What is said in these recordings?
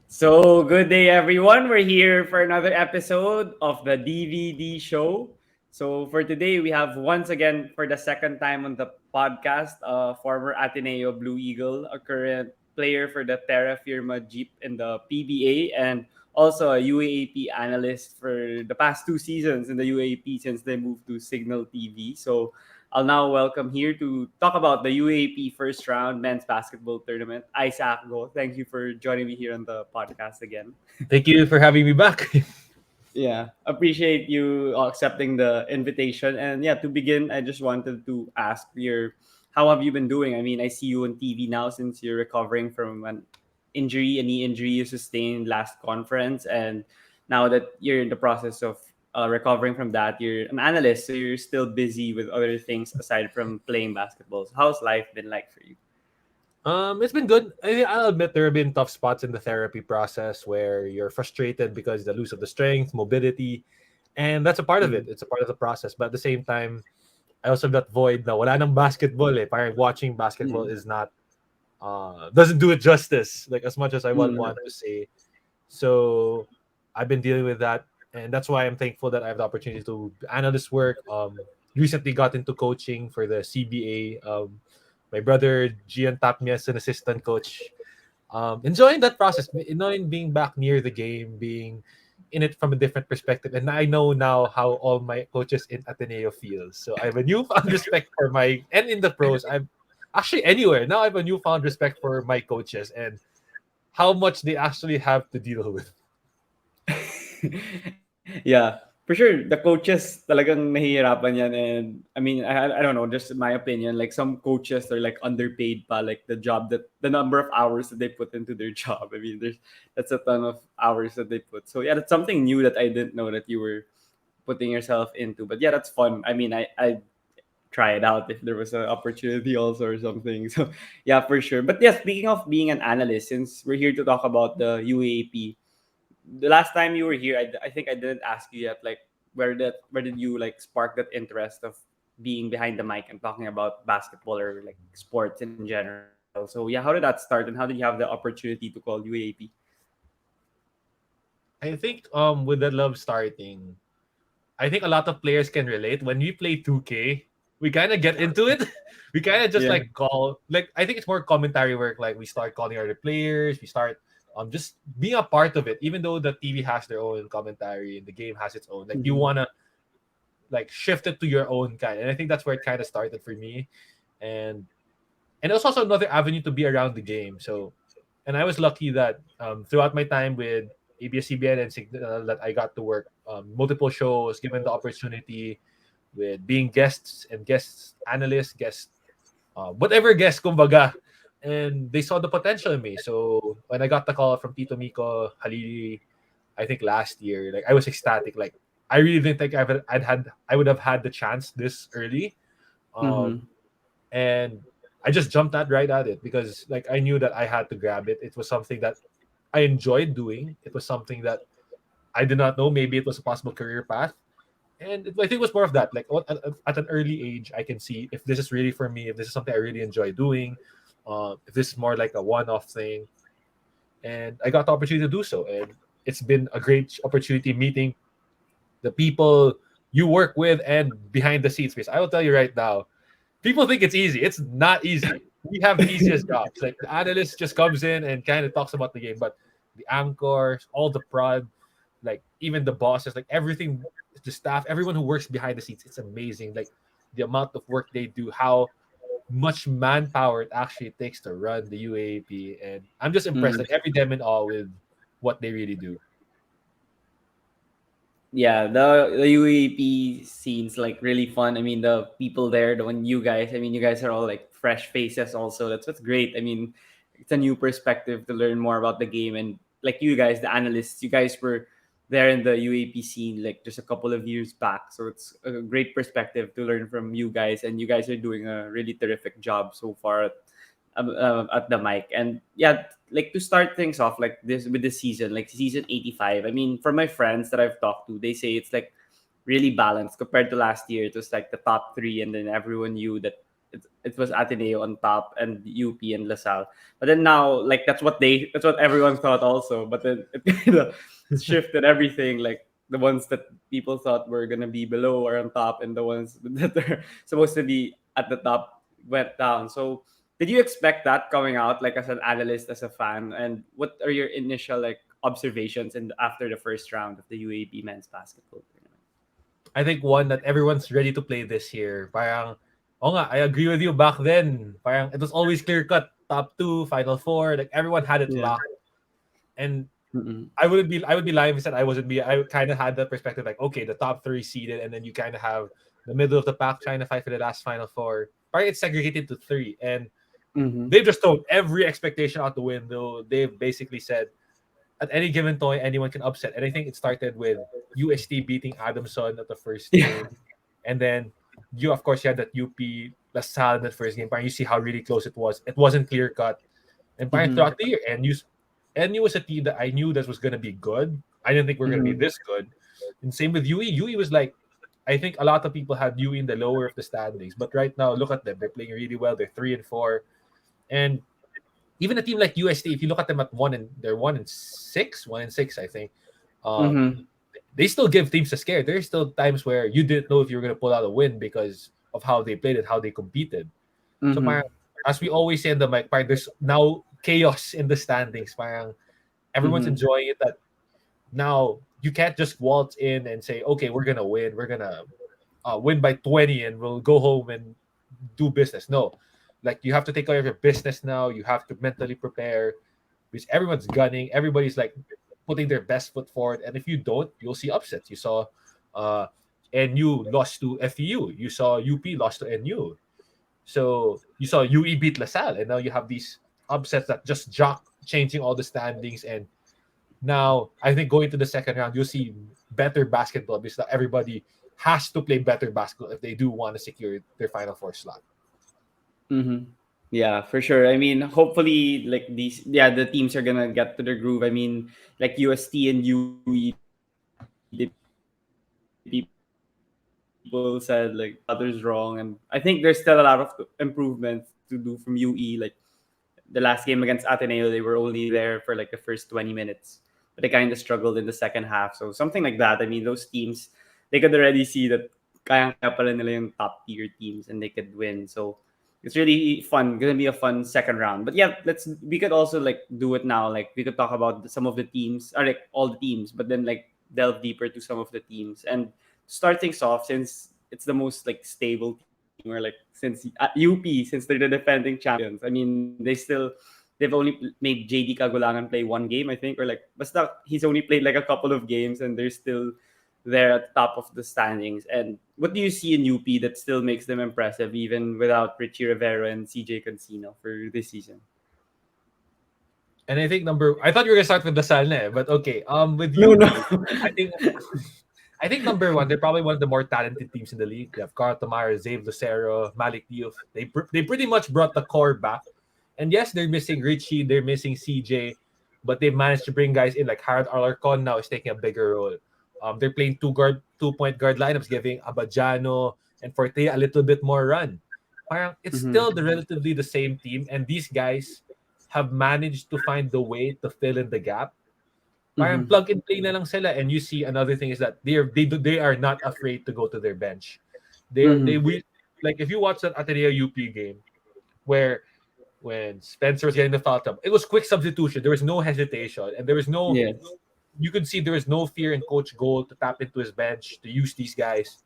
So, good day, everyone. We're here for another episode of the DVD show. So, for today, we have once again, for the second time on the podcast, former Ateneo Blue Eagle, a current player for the Terra Firma Jeep in the PBA, and also a UAAP analyst for the past two seasons in the UAAP since they moved to Signal TV. So, I'll now welcome here to talk about the UAP first round men's basketball tournament. Isaac Go. Thank you for joining me here on the podcast again. Thank you for having me back. Yeah, appreciate you accepting the invitation. And yeah, to begin, I just wanted to ask your how have you been doing? I mean, I see you on TV now since you're recovering from an injury, a knee injury you sustained last conference, and now that you're in the process of recovering from that, you're an analyst, so you're still busy with other things aside from playing basketball. So how's life been like for you? It's been good. I'll admit there have been tough spots in the therapy process where you're frustrated because the lose of the strength, mobility, and that's a part of it. Mm-hmm. It's a part of the process. But at the same time, I also have that void na wala ng basketball eh. Parang watching basketball Mm-hmm. is not doesn't do it justice like as much as I would Mm-hmm. want to say. So I've been dealing with that, and that's why I'm thankful that I have the opportunity to analyst work. Recently got into coaching for the CBA. My brother Gian tapped me as an assistant coach. Enjoying that process, enjoying being back near the game, being in it from a different perspective. And I know now how all my coaches in Ateneo feel. So I have a newfound respect for my and in the pros. I'm actually anywhere. Now I have a newfound respect for my coaches and how much they actually have to deal with. Yeah, for sure. The coaches talagang nahihirapan yan. And I mean, I don't know, just my opinion, like some coaches are like underpaid pa, like the number of hours that they put into their job. I mean, that's a ton of hours that they put. So yeah, that's something new that I didn't know that you were putting yourself into. But yeah, that's fun. I mean, I try it out if there was an opportunity also or something. So yeah, for sure. But yeah, speaking of being an analyst, since we're here to talk about the UAP, the last time you were here, I think I didn't ask you yet, like where did you like spark that interest of being behind the mic and talking about basketball or like sports in general. So yeah, how did that start and how did you have the opportunity to call UAP? I think with the love starting, I think a lot of players can relate. When we play 2K, we kind of get into it. We kind of just Yeah. like call like I think it's more commentary work. Like we start calling other players. We start just being a part of it. Even though the TV has their own commentary and the game has its own, like you Mm-hmm. wanna like shift it to your own kind. And I think that's where it kind of started for me. And and it was also another avenue to be around the game. So, and I was lucky that throughout my time with ABS-CBN and Signal that I got to work multiple shows, given the opportunity with being guests and guest analysts, guest whatever guest kumbaga, and they saw the potential in me. So when I got the call from Tito Miko Halili, I think last year, like I was ecstatic. Like I really didn't think I would have had the chance this early. Um, Mm-hmm. and I just jumped right at it because like I knew that I had to grab it. It was something that I enjoyed doing. It was something that I did not know maybe it was a possible career path. And I think it was more of that. Like at an early age, I can see if this is really for me, if this is something I really enjoy doing, if this is more like a one-off thing. And I got the opportunity to do so. And it's been a great opportunity meeting the people you work with and behind the scenes. Because I will tell you right now, people think it's easy. It's not easy. We have the easiest jobs. Like the analyst just comes in and kind of talks about the game, but the anchors, all the prod, like even the bosses, like everything, the staff, everyone who works behind the scenes, it's amazing. Like the amount of work they do, how much manpower it actually takes to run the UAP, and I'm just impressed. Like every them in awe with what they really do. Yeah, the UAP scenes like really fun. I mean, the people there, the one you guys, I mean, you guys are all like fresh faces. Also, that's what's great. I mean, it's a new perspective to learn more about the game. And like you guys, the analysts, you guys were there in the UAP scene like just a couple of years back. So it's a great perspective to learn from you guys. And you guys are doing a really terrific job so far at the mic. And yeah, like to start things off like this with this season, like season 85. I mean, from my friends that I've talked to, they say it's like really balanced compared to last year. It was like the top three, and then everyone knew that it was Ateneo on top and UP and LaSalle. But then now, like that's what everyone thought also. But then it kind of shifted everything. Like the ones that people thought were gonna be below are on top, and the ones that are supposed to be at the top went down. So did you expect that coming out, like as an analyst, as a fan? And what are your initial like observations in after the first round of the UAP men's basketball tournament? I think one that everyone's ready to play this year. Parang, oh nga, I agree with you back then. Parang it was always clear cut. Top two, final four, like everyone had it Yeah. locked. And Mm-mm. I would be lying if I said I wasn't be. I kind of had that perspective, like okay, the top three seeded, and then you kind of have the middle of the pack trying to fight for the last final four. Parang it's segregated to three, and Mm-hmm. they've just thrown every expectation out the window. They've basically said at any given point, anyone can upset. And I think it started with UST beating Adamson at the first Yeah. game. And then you, of course, you had that UP LaSalle in that first game. But you see how really close it was. It wasn't clear cut. And Mm-hmm. throughout the year, NU was a team that I knew that was going to be good. I didn't think we are going to be Mm-hmm. this good. And same with UE. UE was like, I think a lot of people had UE in the lower of the standings. But right now, look at them. They're playing really well. They're 3-4. And even a team like UST, if you look at them at they're 1-6, 1-6, I think. Um, Mm-hmm. they still give teams a scare. There's still times where you didn't know if you were going to pull out a win because of how they played and how they competed. So, Mm-hmm. parang, as we always say in the mic, parang there's now chaos in the standings. Parang everyone's Mm-hmm. enjoying it. That now you can't just waltz in and say, okay, we're gonna win. We're gonna win by 20 and we'll go home and do business. No, like you have to take care of your business now. You have to mentally prepare because everyone's gunning. Everybody's like putting their best foot forward. And if you don't, you'll see upsets. You saw uh, NU lost to FEU. You saw UP lost to NU. So you saw UE beat LaSalle. And now you have these upsets that just jock changing all the standings. And now I think going to the second round, you'll see better basketball because everybody has to play better basketball if they do want to secure their Final Four slot. Mm-hmm. Yeah, for sure. I mean, hopefully, like these, yeah, the teams are gonna get to the groove. I mean, like UST and UE, people said like others wrong, and I think there's still a lot of improvements to do from UE. Like the last game against Ateneo, they were only there for like the first 20 minutes, but they kind of struggled in the second half. So something like that. I mean, those teams, they could already see that kayang-kaya pala nila yung top tier teams and they could win. So it's really fun. Gonna be a fun second round. But yeah, we could also like do it now. Like we could talk about some of the teams, or like all the teams, but then like delve deeper to some of the teams. And start things off, since it's the most like stable team, or like since UP, since they're the defending champions. I mean, they've only made JD Cagulangan play one game, I think, or like basta he's only played like a couple of games and they're still there at the top of the standings. And what do you see in UP that still makes them impressive even without Ricci Rivero and CJ Cansino for this season? And I think I thought you were gonna start with the Salne, but okay. With No, no. UP, I think I think number one, they're probably one of the more talented teams in the league. They have Carl Tamar, Zave Lucero, Malik Diouf. They pretty much brought the core back. And yes, they're missing Ricci, they're missing CJ, but they've managed to bring guys in like Harold Alarcon now is taking a bigger role. They're playing 2 point guard lineups, giving Abadjano and Forte a little bit more run. Parang it's Mm-hmm. still relatively the same team, and these guys have managed to find the way to fill in the gap. Parang Mm-hmm. plug and play na lang sila. And you see another thing is that they are not afraid to go to their bench. They Mm-hmm. we like if you watch that Ateneo UP game where when Spencer was getting the foul up, it was quick substitution. There was no hesitation, and there was no. Yes. You could see there was no fear in Coach Gold to tap into his bench to use these guys,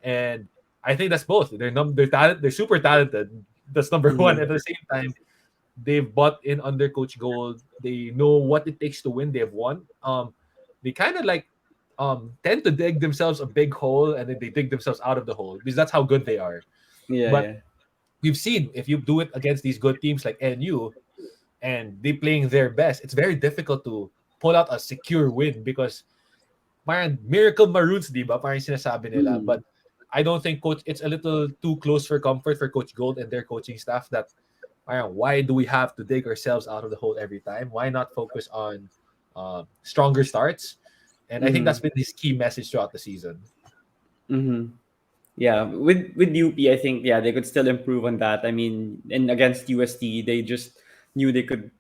and I think that's both. They're super talented. That's number one. Mm-hmm. At the same time, they've bought in under Coach Gold. They know what it takes to win. They've won. They kind of like tend to dig themselves a big hole, and then they dig themselves out of the hole because that's how good they are. Yeah, But yeah. we've seen if you do it against these good teams like NU and they playing their best, it's very difficult to pull out a secure win because parang miracle maroons, di ba? Parang sinasabi nila. Mm-hmm. But I don't think it's a little too close for comfort for Coach Gold and their coaching staff that why do we have to dig ourselves out of the hole every time? Why not focus on stronger starts? And I think Mm-hmm. that's been his key message throughout the season. Mm-hmm. Yeah, with UP, I think yeah they could still improve on that. I mean, and against UST, they just knew they could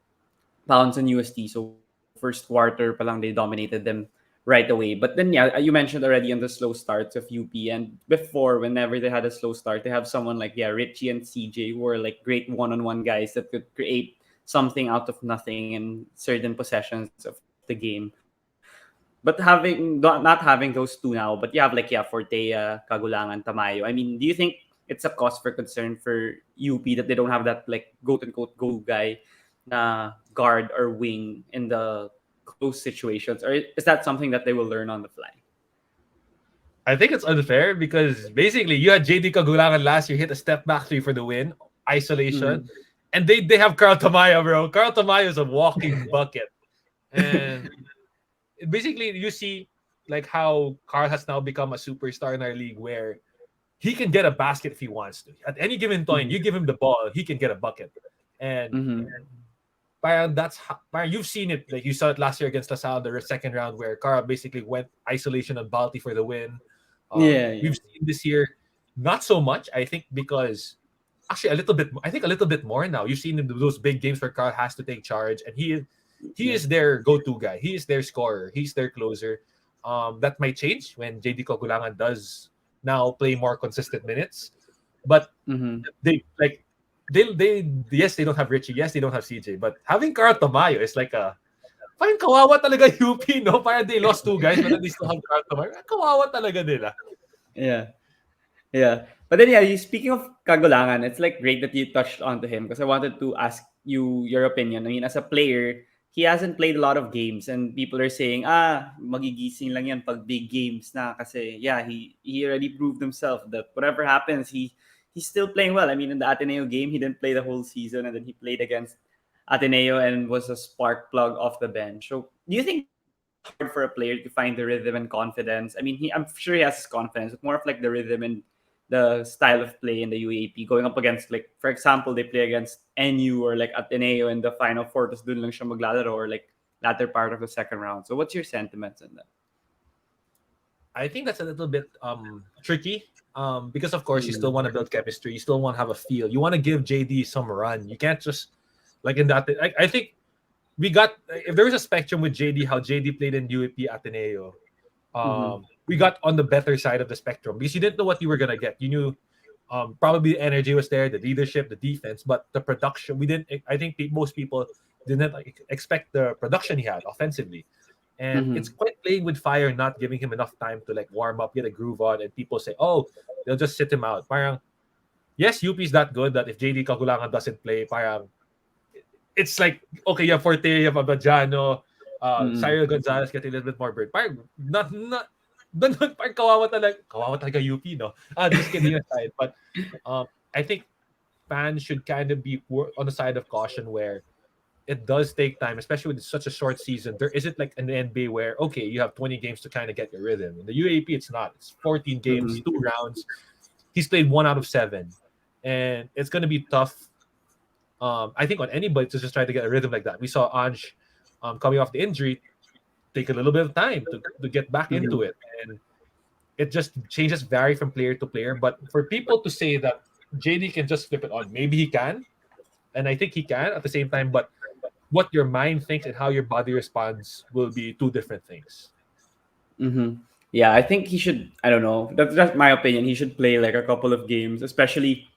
pounds on UST. So first quarter pa lang they dominated them right away. But then yeah, you mentioned already on the slow starts of UP, and before whenever they had a slow start, they have someone like yeah Ricci and CJ who are like great one-on-one guys that could create something out of nothing in certain possessions of the game. But not having those two now, but you have like yeah Fortea, Cagulangan, Tamayo. I mean, do you think it's a cause for concern for UP that they don't have that like quote unquote go-to guy na guard or wing in the close situations, or is that something that they will learn on the fly? I think it's unfair because basically you had JD Cagulangan last year hit a step back three for the win, isolation, Mm-hmm. and they have Carl Tamayo, bro. Carl Tamayo is a walking bucket, and basically you see like how Carl has now become a superstar in our league where he can get a basket if he wants to. At any given point, you give him the ball, he can get a bucket, and Mm-hmm. parang parang you've seen it. Like you saw it last year against LaSalle, the second round, where Carl basically went isolation on Balti for the win. Yeah, We've yeah. seen this year not so much. I think because actually a little bit. I think a little bit more now. You've seen those big games where Carl has to take charge, and he Yeah. is their go-to guy. He is their scorer. He's their closer. That might change when JD Cagulangan does now play more consistent minutes. But Mm-hmm. they like they yes they don't have Richie, yes they don't have CJ, but having Carl Tamayo is like a parang kawawa talaga UP, no? Parang they lost two guys but then they still have Carl Tamayo. Kawawa talaga nila. Yeah. Yeah. But then yeah, speaking of Kagulangan, it's like great that you touched onto him because I wanted to ask you your opinion. I mean, as a player, he hasn't played a lot of games and people are saying, magigising lang yan pag big games na kasi yeah, he already proved himself that whatever happens, he's still playing well. I mean, in the Ateneo game, he didn't play the whole season and then he played against Ateneo and was a spark plug off the bench. So, do you think it's hard for a player to find the rhythm and confidence? I mean, I'm sure he has his confidence, but more of like the rhythm and the style of play in the UAP going up against like for example they play against NU or like Ateneo in the final four tapos dun lang siya maglalaro or like latter part of the second round. So what's your sentiments on that? I think that's a little bit tricky. Because of course you still Mm. want to build chemistry, you still want to have a feel. You want to give JD some run. You can't just like in that I think we got if there was a spectrum with JD, how JD played in UAP Ateneo, Mm-hmm. we got on the better side of the spectrum because you didn't know what you were gonna get. You knew probably the energy was there, the leadership, the defense, but the production we didn't. I think most people didn't like, expect the production he had offensively, and it's Mm-hmm. quite playing with fire, not giving him enough time to like warm up, get a groove on, and people say, "Oh, they'll just sit him out." Parang yes, UP is that good that if JD Cagulangan doesn't play, parang it's like okay, you have Forte, you have Abadjano, Mm-hmm. Cyril Gonzalez getting a little bit more burn. Parang not parang kawawa talaga UP, no? Just kidding aside, but I think fans should kind of be on the side of caution where it does take time, especially with such a short season. There isn't like an NBA where okay, you have 20 games to kind of get your rhythm. In the UAP, it's not. It's 14 games, Mm-hmm. 2 rounds. He's played 1 out of 7, and it's going to be tough. I think on anybody to just try to get a rhythm like that. We saw Ange coming off the injury take a little bit of time to get back Mm-hmm. into it, and it just changes vary from player to player. But for people to say that JD can just flip it on, maybe he can, and I think he can at the same time. But what your mind thinks and how your body responds will be two different things. Mm-hmm. Yeah, I think he should. I don't know. That's my opinion. He should play like a couple of games, especially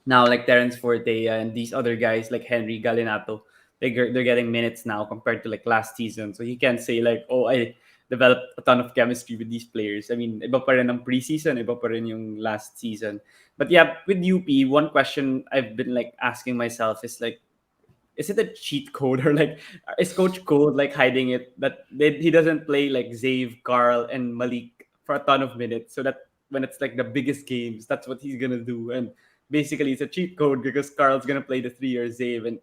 now like Terence Forte and these other guys like Henry Galinato, they're getting minutes now compared to like last season. So he can't say like, oh, I developed a ton of chemistry with these players. I mean, iba pa rin ang preseason, iba pa rin yung last season. But yeah, with UP, one question I've been like asking myself is it a cheat code or like is Coach Code like hiding it that he doesn't play like Zave, Carl, and Malik for a ton of minutes so that when it's like the biggest games, that's what he's gonna do. And basically, it's a cheat code because Carl's gonna play the 3 or Zave, and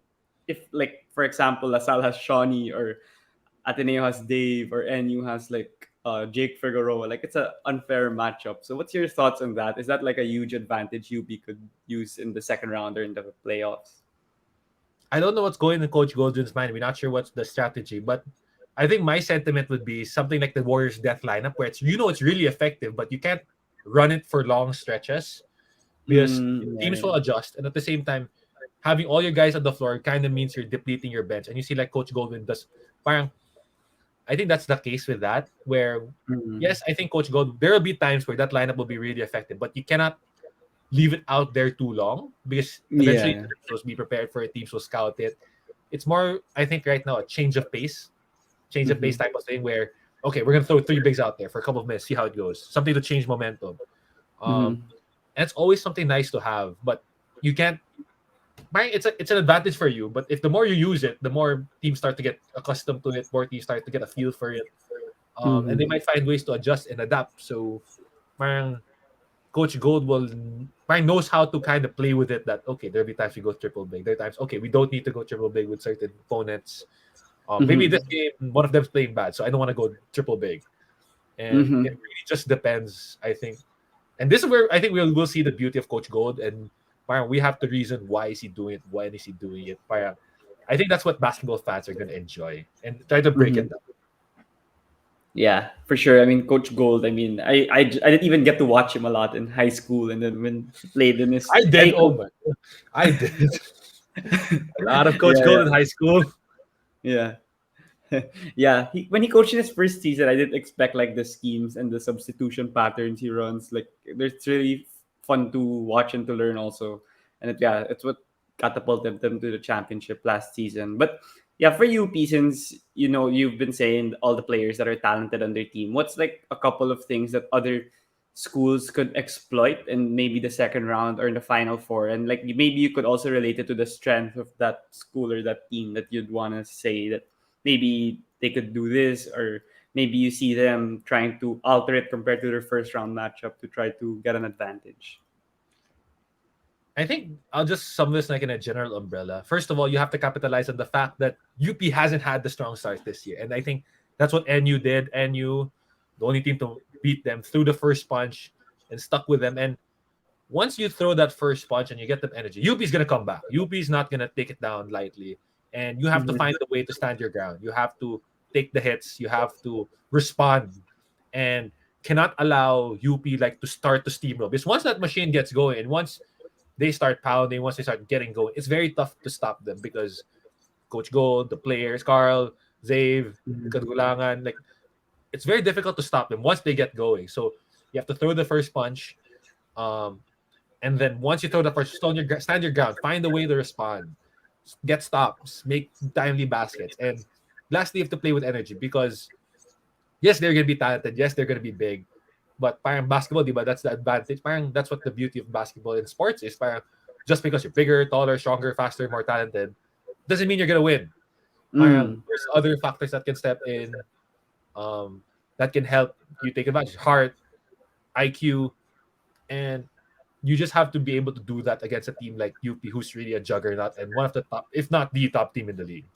if like for example, LaSalle has Shawnee or Ateneo has Dave or NU has like Jake Figueroa, like it's an unfair matchup. So what's your thoughts on that? Is that like a huge advantage UP could use in the second round or in the playoffs? I don't know what's going in Coach Goldrin's mind. We're not sure what's the strategy, but I think my sentiment would be something like the Warriors' death lineup, where it's it's really effective, but you can't run it for long stretches because Yeah, teams yeah. will adjust, and at the same time, having all your guys on the floor kind of means you're depleting your bench. And you see, like Coach Goldwyn does, parang, I think that's the case with that. Where Mm. yes, I think Coach Gold, there will be times where that lineup will be really effective, but you cannot leave it out there too long because eventually Yeah. teams will be prepared for it, teams will scout it. It's more, I think, right now a change of pace Mm-hmm. type of thing where okay, we're gonna throw three bigs out there for a couple of minutes, see how it goes, something to change momentum. Um, Mm-hmm. and it's always something nice to have, but you can't. It's an advantage for you, but if the more you use it, the more teams start to get accustomed to it, more teams start to get a feel for it, and they Mm-hmm. might find ways to adjust and adapt. So, parang Coach Gold will parang knows how to kind of play with it. That okay, there'll be times we go triple big. There are times okay, we don't need to go triple big with certain opponents. Maybe Mm-hmm. this game one of them's playing bad, so I don't want to go triple big. And it Mm-hmm. really just depends, I think. And this is where I think we'll see the beauty of Coach Gold, and parang we have to reason why is he doing it, when is he doing it. Parang, I think that's what basketball fans are gonna enjoy and try to break it Mm-hmm. down. Yeah, for sure. I mean, Coach Gold. I mean, I didn't even get to watch him a lot in high school, and then when he played in his, I I did, think, oh my, I did a lot of Coach yeah, Gold in high school. yeah, yeah. Yeah, when he coached in his first season, I didn't expect like the schemes and the substitution patterns he runs. Like, it's really fun to watch and to learn also. And yeah, it's what catapulted them to the championship last season. But yeah, for UP, since you've been saying all the players that are talented on their team, what's like a couple of things that other schools could exploit in maybe the second round or in the final four? And like maybe you could also relate it to the strength of that school or that team that you'd want to say that maybe they could do this, or maybe you see them trying to alter it compared to their first round matchup to try to get an advantage. I think I'll just sum this like in a general umbrella. First of all, you have to capitalize on the fact that UP hasn't had the strong start this year. And I think that's what NU did. NU, the only team to beat them, threw the first punch and stuck with them. And once you throw that first punch and you get them energy, UP's going to come back. UP's not going to take it down lightly. And you have to Mm-hmm. find a way to stand your ground. You have to take the hits. You have to respond. And cannot allow UP like to start to steamroll. Because once that machine gets going and once they start pounding, once they start getting going, it's very tough to stop them because Coach Gold, the players, Carl, Zave, Cagulangan, like it's very difficult to stop them once they get going. So you have to throw the first punch, um, and then once you throw the first, stand your ground, find a way to respond, get stops, make timely baskets, and lastly, you have to play with energy because yes, they're gonna be talented, yes, they're gonna be big, but parang basketball, di ba? That's the advantage. Parang that's what the beauty of basketball in sports is. Parang just because you're bigger, taller, stronger, faster, more talented, doesn't mean you're gonna win. Parang Mm. there's other factors that can step in, that can help you take advantage. Heart, IQ, and you just have to be able to do that against a team like UP, who's really a juggernaut and one of the top, if not the top team in the league.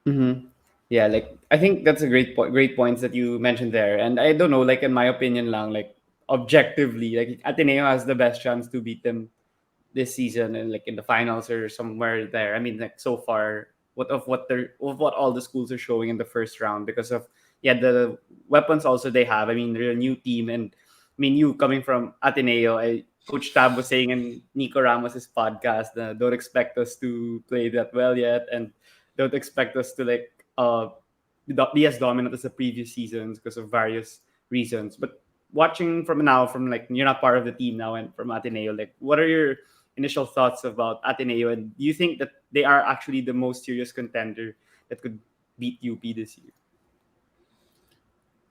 Mm-hmm. Yeah, like I think that's a great points that you mentioned there. And I don't know, like in my opinion, lang, like objectively, like Ateneo has the best chance to beat them this season and like in the finals or somewhere there. I mean, like so far, what all the schools are showing in the first round because of the weapons also they have. I mean, they're a new team, and I mean, you coming from Ateneo, Coach Tab was saying in Nico Ramos's podcast, don't expect us to play that well yet, and don't expect us to like be as dominant as the previous seasons because of various reasons. But watching from now, from like you're not part of the team now and from Ateneo, like what are your initial thoughts about Ateneo, and do you think that they are actually the most serious contender that could beat UP this year?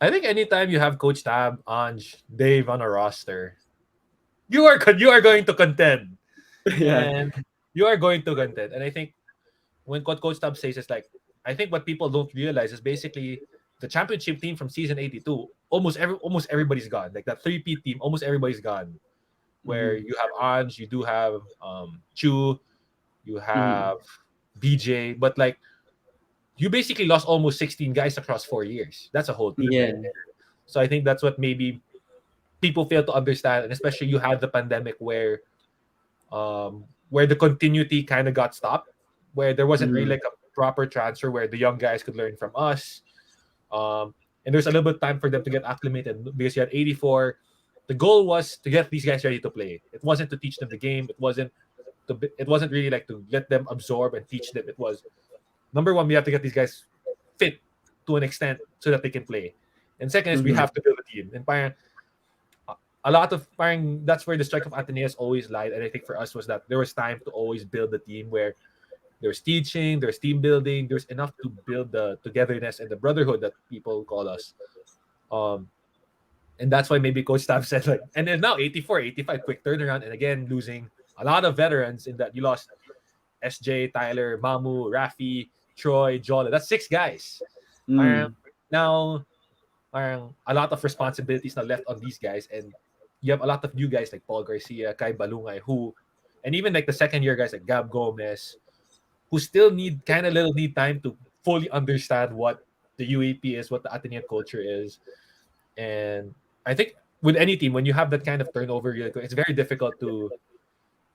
I think anytime you have Coach Tab, Anj, Dave on a roster, you are going to contend, Yeah. and you are going to contend. And I think when what Coach Tab says is like, I think what people don't realize is basically the championship team from season 82. Almost everybody's gone. Like that 3P team, almost everybody's gone. Where Mm-hmm. you have Anj, you do have Chu, you Mm-hmm. have BJ, but like you basically lost almost 16 guys across 4 years. That's a whole team right Yeah. there. So I think that's what maybe people fail to understand, and especially you had the pandemic where the continuity kind of got stopped, where there wasn't really Mm-hmm. like a proper transfer where the young guys could learn from us. And there's a little bit of time for them to get acclimated because you had 84. the goal was to get these guys ready to play. It wasn't to teach them the game. It wasn't really like to let them absorb and teach them. It was number one, we have to get these guys fit to an extent so that they can play. And second is we Mm-hmm. have to build a team. And parang, a lot of parang, that's where the strike of Ateneo has always lied. And I think for us was that there was time to always build a team where there's teaching, there's team building, there's enough to build the togetherness and the brotherhood that people call us. Um, and that's why maybe Coach Taft said like, and then now 84, 85, quick turnaround, and again losing a lot of veterans in that you lost SJ, Tyler, Mamu, Rafi, Troy, Jola. That's 6 guys. Mm. Now a lot of responsibilities now left on these guys, and you have a lot of new guys like Paul Garcia, Kai Balungay, who, and even like the second year guys like Gab Gomez, who still need time to fully understand what the UAP is, what the Ateneo culture is. And I think with any team, when you have that kind of turnover, it's very difficult to,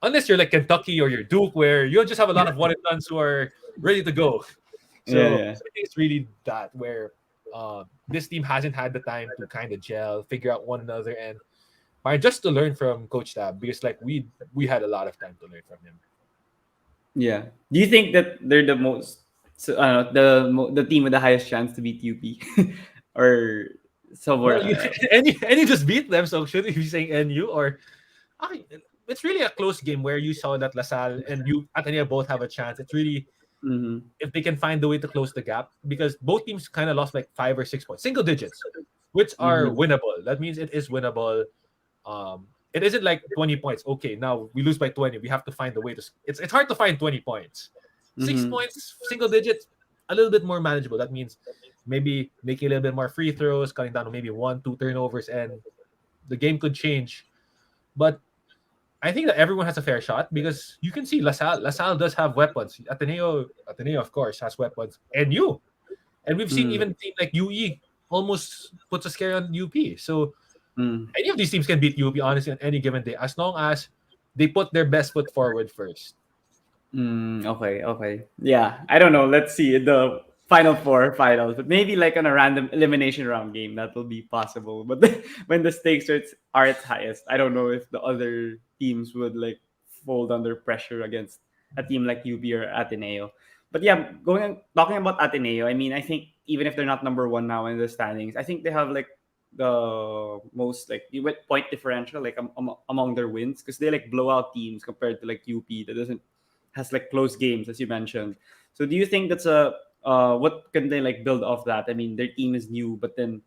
unless you're like Kentucky or you're Duke, where you'll just have a lot of one and dones who are ready to go. Yeah, So yeah. I think it's really that where this team hasn't had the time to kind of gel, figure out one another, and just to learn from Coach Tab, because like we had a lot of time to learn from him. Yeah. Do you think that they're the most the team with the highest chance to beat UP, or Well, somewhere you else? and you just beat them, so should you be saying NU or okay, it's really a close game where you saw that LaSalle and you Ateneo both have a chance. It's really Mm-hmm. if they can find a way to close the gap because both teams kind of lost like 5 or 6 points, single digits, which are Mm-hmm. winnable. That means it is winnable. It isn't like 20 points. Okay, now we lose by 20. We have to find a way to. It's hard to find 20 points. Six Mm-hmm. points, single digits, a little bit more manageable. That means maybe making a little bit more free throws, cutting down to maybe 1, 2 turnovers, and the game could change. But I think that everyone has a fair shot because you can see LaSalle. LaSalle does have weapons. Ateneo, of course, has weapons. And you. And we've seen Mm. even team like UE almost puts a scare on UP. So Mm. any of these teams can beat UP, honestly, on any given day, as long as they put their best foot forward first. Mm. Okay, okay. Yeah, I don't know. Let's see the final four finals, but maybe like on a random elimination round game that will be possible. But when the stakes are its highest, I don't know if the other teams would like fold under pressure against a team like UP or Ateneo. But yeah, talking about Ateneo, I mean, I think even if they're not number one now in the standings, I think they have like the most like point differential like among their wins because they like blow out teams compared to like UP that doesn't has like close games as you mentioned. So do you think that's a what can they like build off that? I mean, their team is new, but then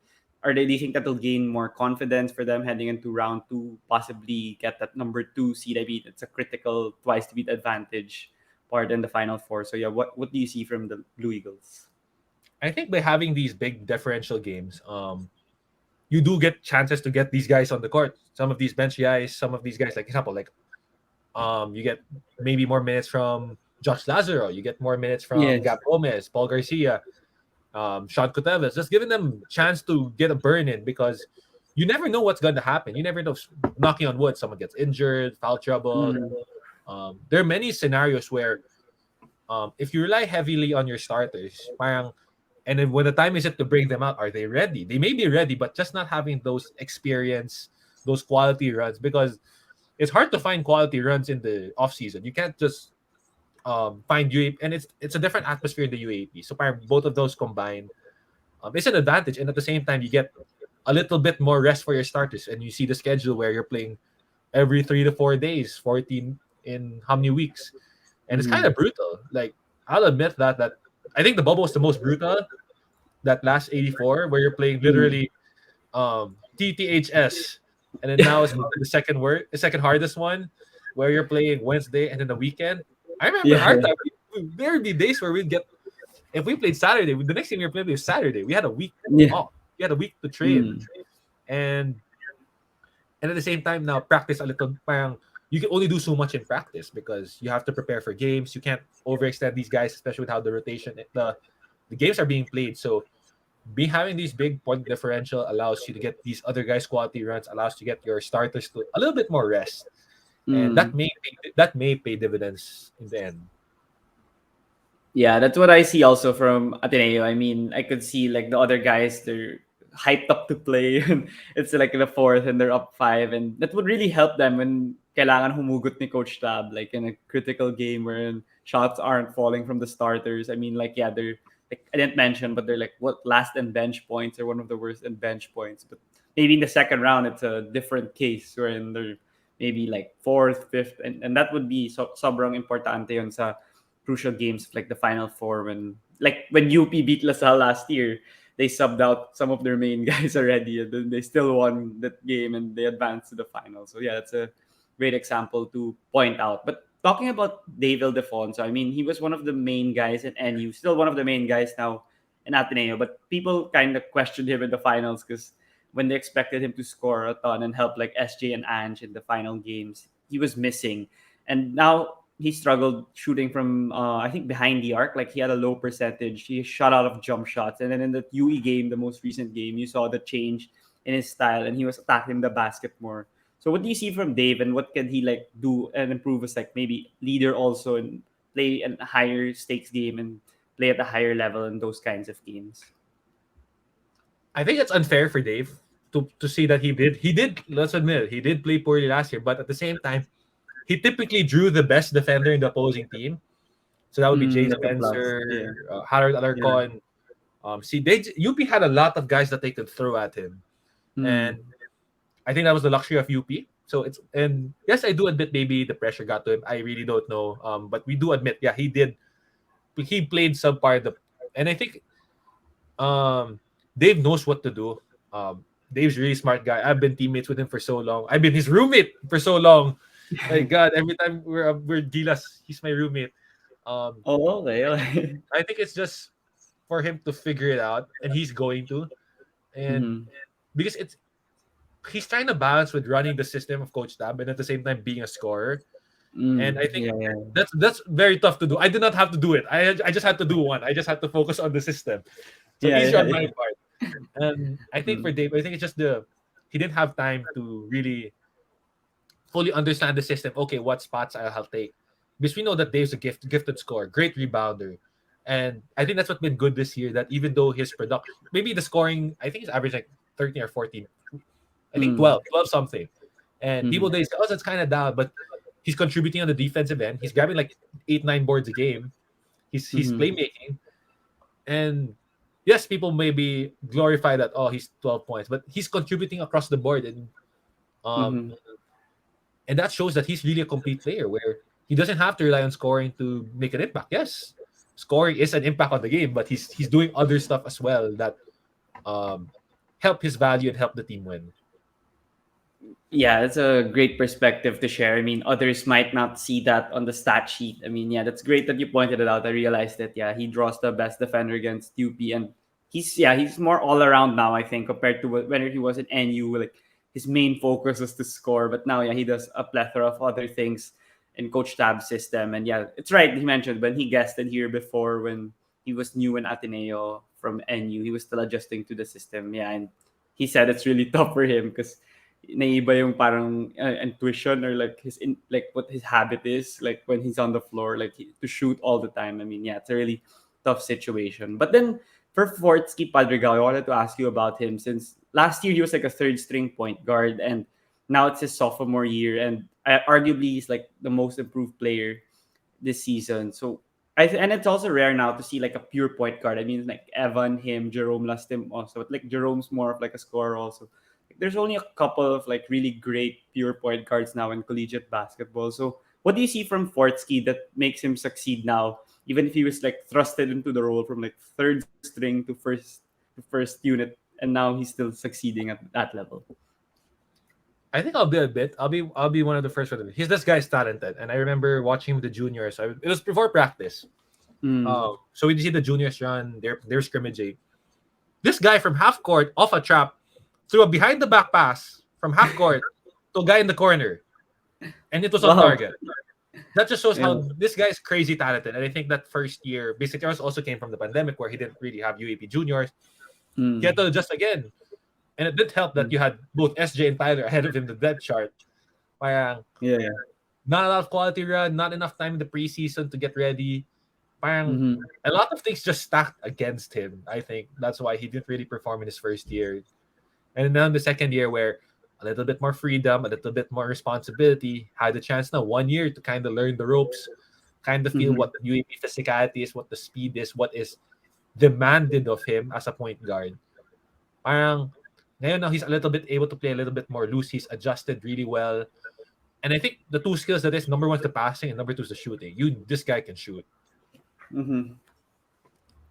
do you think that'll gain more confidence for them heading into round two, possibly get that number two seed? I mean, it's a critical twice to beat advantage part in the final four. So yeah, what do you see from the Blue Eagles? I think by having these big differential games, you do get chances to get these guys on the court. Some of these bench guys, some of these guys, like example, like you get maybe more minutes from Josh Lazaro, you get more minutes from Yes. Gab Gomez, Paul Garcia, Sean Cuteves, just giving them chance to get a burn in because you never know what's going to happen. You never know. Knocking on wood, someone gets injured, foul trouble. Mm. There are many scenarios where if you rely heavily on your starters, parang, and then when the time is it to bring them out, are they ready? They may be ready, but just not having those experience, those quality runs because it's hard to find quality runs in the off season. You can't just find UAP, and it's a different atmosphere in the UAP. So both of those combined, it's an advantage, and at the same time, you get a little bit more rest for your starters, and you see the schedule where you're playing every 3 to 4 days, 14 in how many weeks, and it's kind Mm. of brutal. Like I'll admit that I think the bubble was the most brutal. That last 84, where you're playing Mm. literally TTHS, and then now it's the the second hardest one, where you're playing Wednesday and then the weekend. I remember Yeah, our yeah. time. There would be days where we'd get if we played Saturday. The next game we were playing was Saturday. We had a week Yeah. off. We had a week to train, Mm. and at the same time now practice a little. Parang you can only do so much in practice because you have to prepare for games. You can't overextend these guys, especially with how the rotation the games are being played. So having these big point differential allows you to get these other guys quality runs, allows you to get your starters to a little bit more rest, and Mm. that may pay dividends in the end. Yeah, that's what I see also from Ateneo. I mean, I could see like the other guys, they're hyped up to play. And it's like the fourth and they're up five, and that would really help them when kailangan humugot ni Coach Tab, like in a critical game wherein shots aren't falling from the starters. I mean, like yeah, they're like I didn't mention, but they're like what last in bench points or one of the worst in bench points. But maybe in the second round it's a different case wherein they're maybe like fourth, fifth, and that would be sobrang importante yun sa crucial games like the final four when UP beat LaSalle last year, they subbed out some of their main guys already, and then they still won that game and they advanced to the final. So yeah, that's a great example to point out. But talking about Dave Ildefonso, I mean, he was one of the main guys in NU, still one of the main guys now in Ateneo, but people kind of questioned him in the finals because when they expected him to score a ton and help like SJ and Ange in the final games, he was missing. And now he struggled shooting from I think behind the arc. Like he had a low percentage. He shot out of jump shots. And then in the UE game, the most recent game, you saw the change in his style and he was attacking the basket more. So what do you see from Dave and what can he like do and improve as like maybe leader also and play a higher stakes game and play at a higher level in those kinds of games? I think it's unfair for Dave to see that he did, let's admit it, he did play poorly last year, but at the same time he typically drew the best defender in the opposing team. So that would be Jay That's a plus. Yeah. Spencer, Harold Yeah. Alarcon. See, UP had a lot of guys that they could throw at him, Mm. and I think that was the luxury of UP. So it's, and yes, I do admit maybe the pressure got to him. I really don't know, but we do admit, yeah, he did. He played subpar. And I think Dave knows what to do. Dave's a really smart guy. I've been teammates with him for so long. I've been his roommate for so long. My God, every time we're Gilas, he's my roommate. Um, Oh, okay. Okay. I think it's just for him to figure it out, and he's going to. And Mm-hmm. because he's trying to balance with running the system of Coach Tab and at the same time being a scorer. And I think Yeah, yeah. that's very tough to do. I did not have to do it. I just had to do one. I just had to focus on the system. So Yeah, easier yeah, on my yeah. part. And I think for Mm. Dave, I think it's just he didn't have time to really fully understand the system. Okay, what spots I'll take. Because we know that Dave's a gifted scorer, great rebounder. And I think that's what's been good this year. That even though his production, maybe the scoring, I think he's average like 13 or 14. I think Mm. 12 something. And people Mhm. they say, oh, that's kind of down, but he's contributing on the defensive end. He's grabbing like 8, 9 boards a game. He's Mhm. playmaking. And yes, people maybe glorify that, oh, he's 12 points, but he's contributing across the board. Um Mhm. and that shows that he's really a complete player where he doesn't have to rely on scoring to make an impact. Yes, scoring is an impact on the game, but he's doing other stuff as well that um help his value and help the team win. Yeah, that's a great perspective to share. I mean, others might not see that on the stat sheet. I mean, yeah, that's great that you pointed it out. I realized that, yeah, he draws the best defender against UP, and he's more all around now. I think compared to when he was in NU, like his main focus was to score, but now, yeah, he does a plethora of other things in Coach Tab's system. And yeah, it's right. He mentioned when he guested here before when he was new in Ateneo from NU, he was still adjusting to the system. Yeah, and he said it's really tough for him because naiba yung parang intuition or like like what his habit is like when he's on the floor like to shoot all the time. I mean, yeah, it's a really tough situation. But then for Fortsky Padrigal, I wanted to ask you about him since last year he was like a third string point guard and now it's his sophomore year and arguably he's like the most improved player this season. So and it's also rare now to see like a pure point guard. I mean, like Evan, him, Jerome last him also, but like Jerome's more of like a scorer also. There's only a couple of like really great pure point guards now in collegiate basketball. So what do you see from Fortsky that makes him succeed now, even if he was like thrusted into the role from like third string to first unit, and now he's still succeeding at that level? I think I'll be a bit. I'll be one of the first ones. He's this guy's talented, and I remember watching him with the juniors. It was before practice. Mm. So we see the juniors run their scrimmaging. This guy from half court off a trap threw a behind the back pass from half court to a guy in the corner, and it was on Wow. target. That just shows Yeah. how this guy is crazy talented. And I think that first year, basically, also came from the pandemic where he didn't really have UAP juniors. He had Mm. to adjust again, and it did help that Mm. you had both SJ and Tyler ahead of him the depth chart. Parang Yeah. not a lot of quality run, not enough time in the preseason to get ready. Parang Mm-hmm. a lot of things just stacked against him. I think that's why he didn't really perform in his first year. And then the second year, where a little bit more freedom, a little bit more responsibility, had the chance now 1 year to kind of learn the ropes, kind of feel Mm-hmm. what UAP physicality is, what the speed is, what is demanded of him as a point guard. Parang ngayon now he's a little bit able to play a little bit more loose. He's adjusted really well. And I think the two skills that is number one is the passing and number two is the shooting. This guy can shoot. Mm-hmm.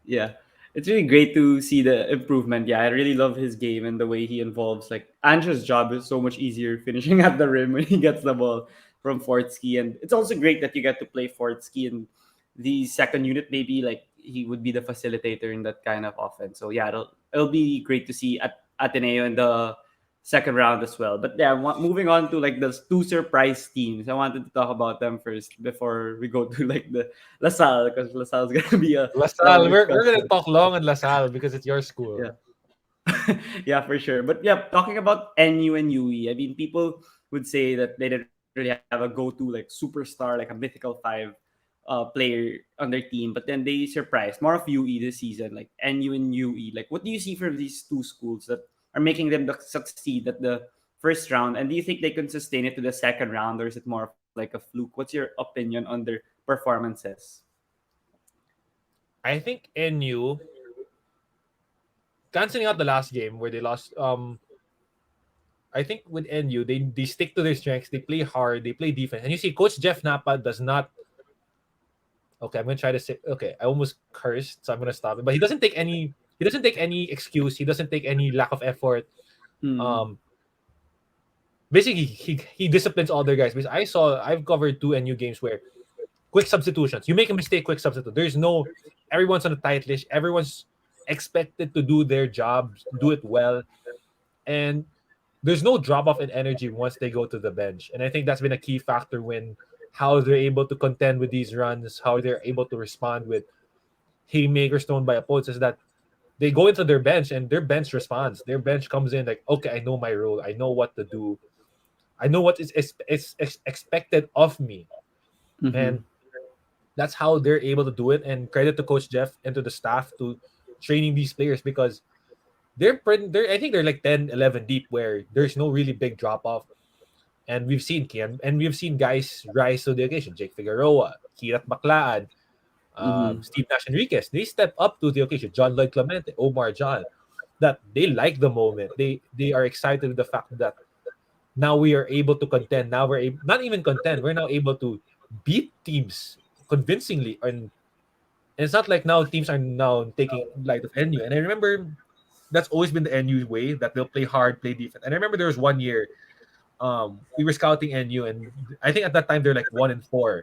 Yeah, it's really great to see the improvement. Yeah, I really love his game and the way he involves. Like Angel's job is so much easier finishing at the rim when he gets the ball from fourth ski, and it's also great that you get to play fourth ski in the second unit. Maybe like he would be the facilitator in that kind of offense. So yeah, it'll be great to see at Ateneo in the second round as well. But yeah, moving on to like the two surprise teams. I wanted to talk about them first before we go to like the LaSalle, because LaSalle is gonna be a long LaSalle, we're gonna discussion. talk long on LaSalle because it's your school. Yeah, yeah, for sure. But yeah, talking about NU and UE, I mean, people would say that they didn't really have a go-to like superstar, like a mythical five player on their team, but then they surprised more of UE this season, like NU and UE. Like, what do you see from these two schools that are making them succeed at the first round? And do you think they can sustain it to the second round, or is it more of like a fluke? What's your opinion on their performances? I think NU canceling out the last game where they lost. I think with NU they stick to their strengths. They play hard. They play defense. And you see, Coach Jeff Napa does not. Okay, I'm gonna try to say. Okay, I almost cursed, so I'm gonna stop it. But he doesn't take any. He doesn't take any excuse. He doesn't take any lack of effort. Mm, Um, Basically he disciplines all their guys. Because I've covered two NU games where quick substitutions. You make a mistake, quick substitute. There's no everyone's on a tight list. Everyone's expected to do their jobs, do it well, and there's no drop off in energy once they go to the bench. And I think that's been a key factor when how they're able to contend with these runs, how they're able to respond with haymakers thrown by opponents is that they go into their bench and their bench responds. Their bench comes in like, okay, I know my role. I know what to do. I know what is expected of me. mm-hmm, And that's how they're able to do it. And credit to Coach Jeff and to the staff to training these players because they're I think they're like 10, 11 deep where there's no really big drop off. And we've seen guys rise to the occasion. Jake Figueroa, Kirat Baclaan, mm-hmm, Steve Nash Enriquez. They step up to the occasion. John Lloyd Clemente, Omar John. That they like the moment. They are excited with the fact that now we are able to contend. Now we're able, not even contend. We're now able to beat teams convincingly. And it's not like now teams are now taking light of NU. And I remember that's always been the NU way that they'll play hard, play defense. And I remember there was 1 year we were scouting NU, and I think at that time they're like 1-4.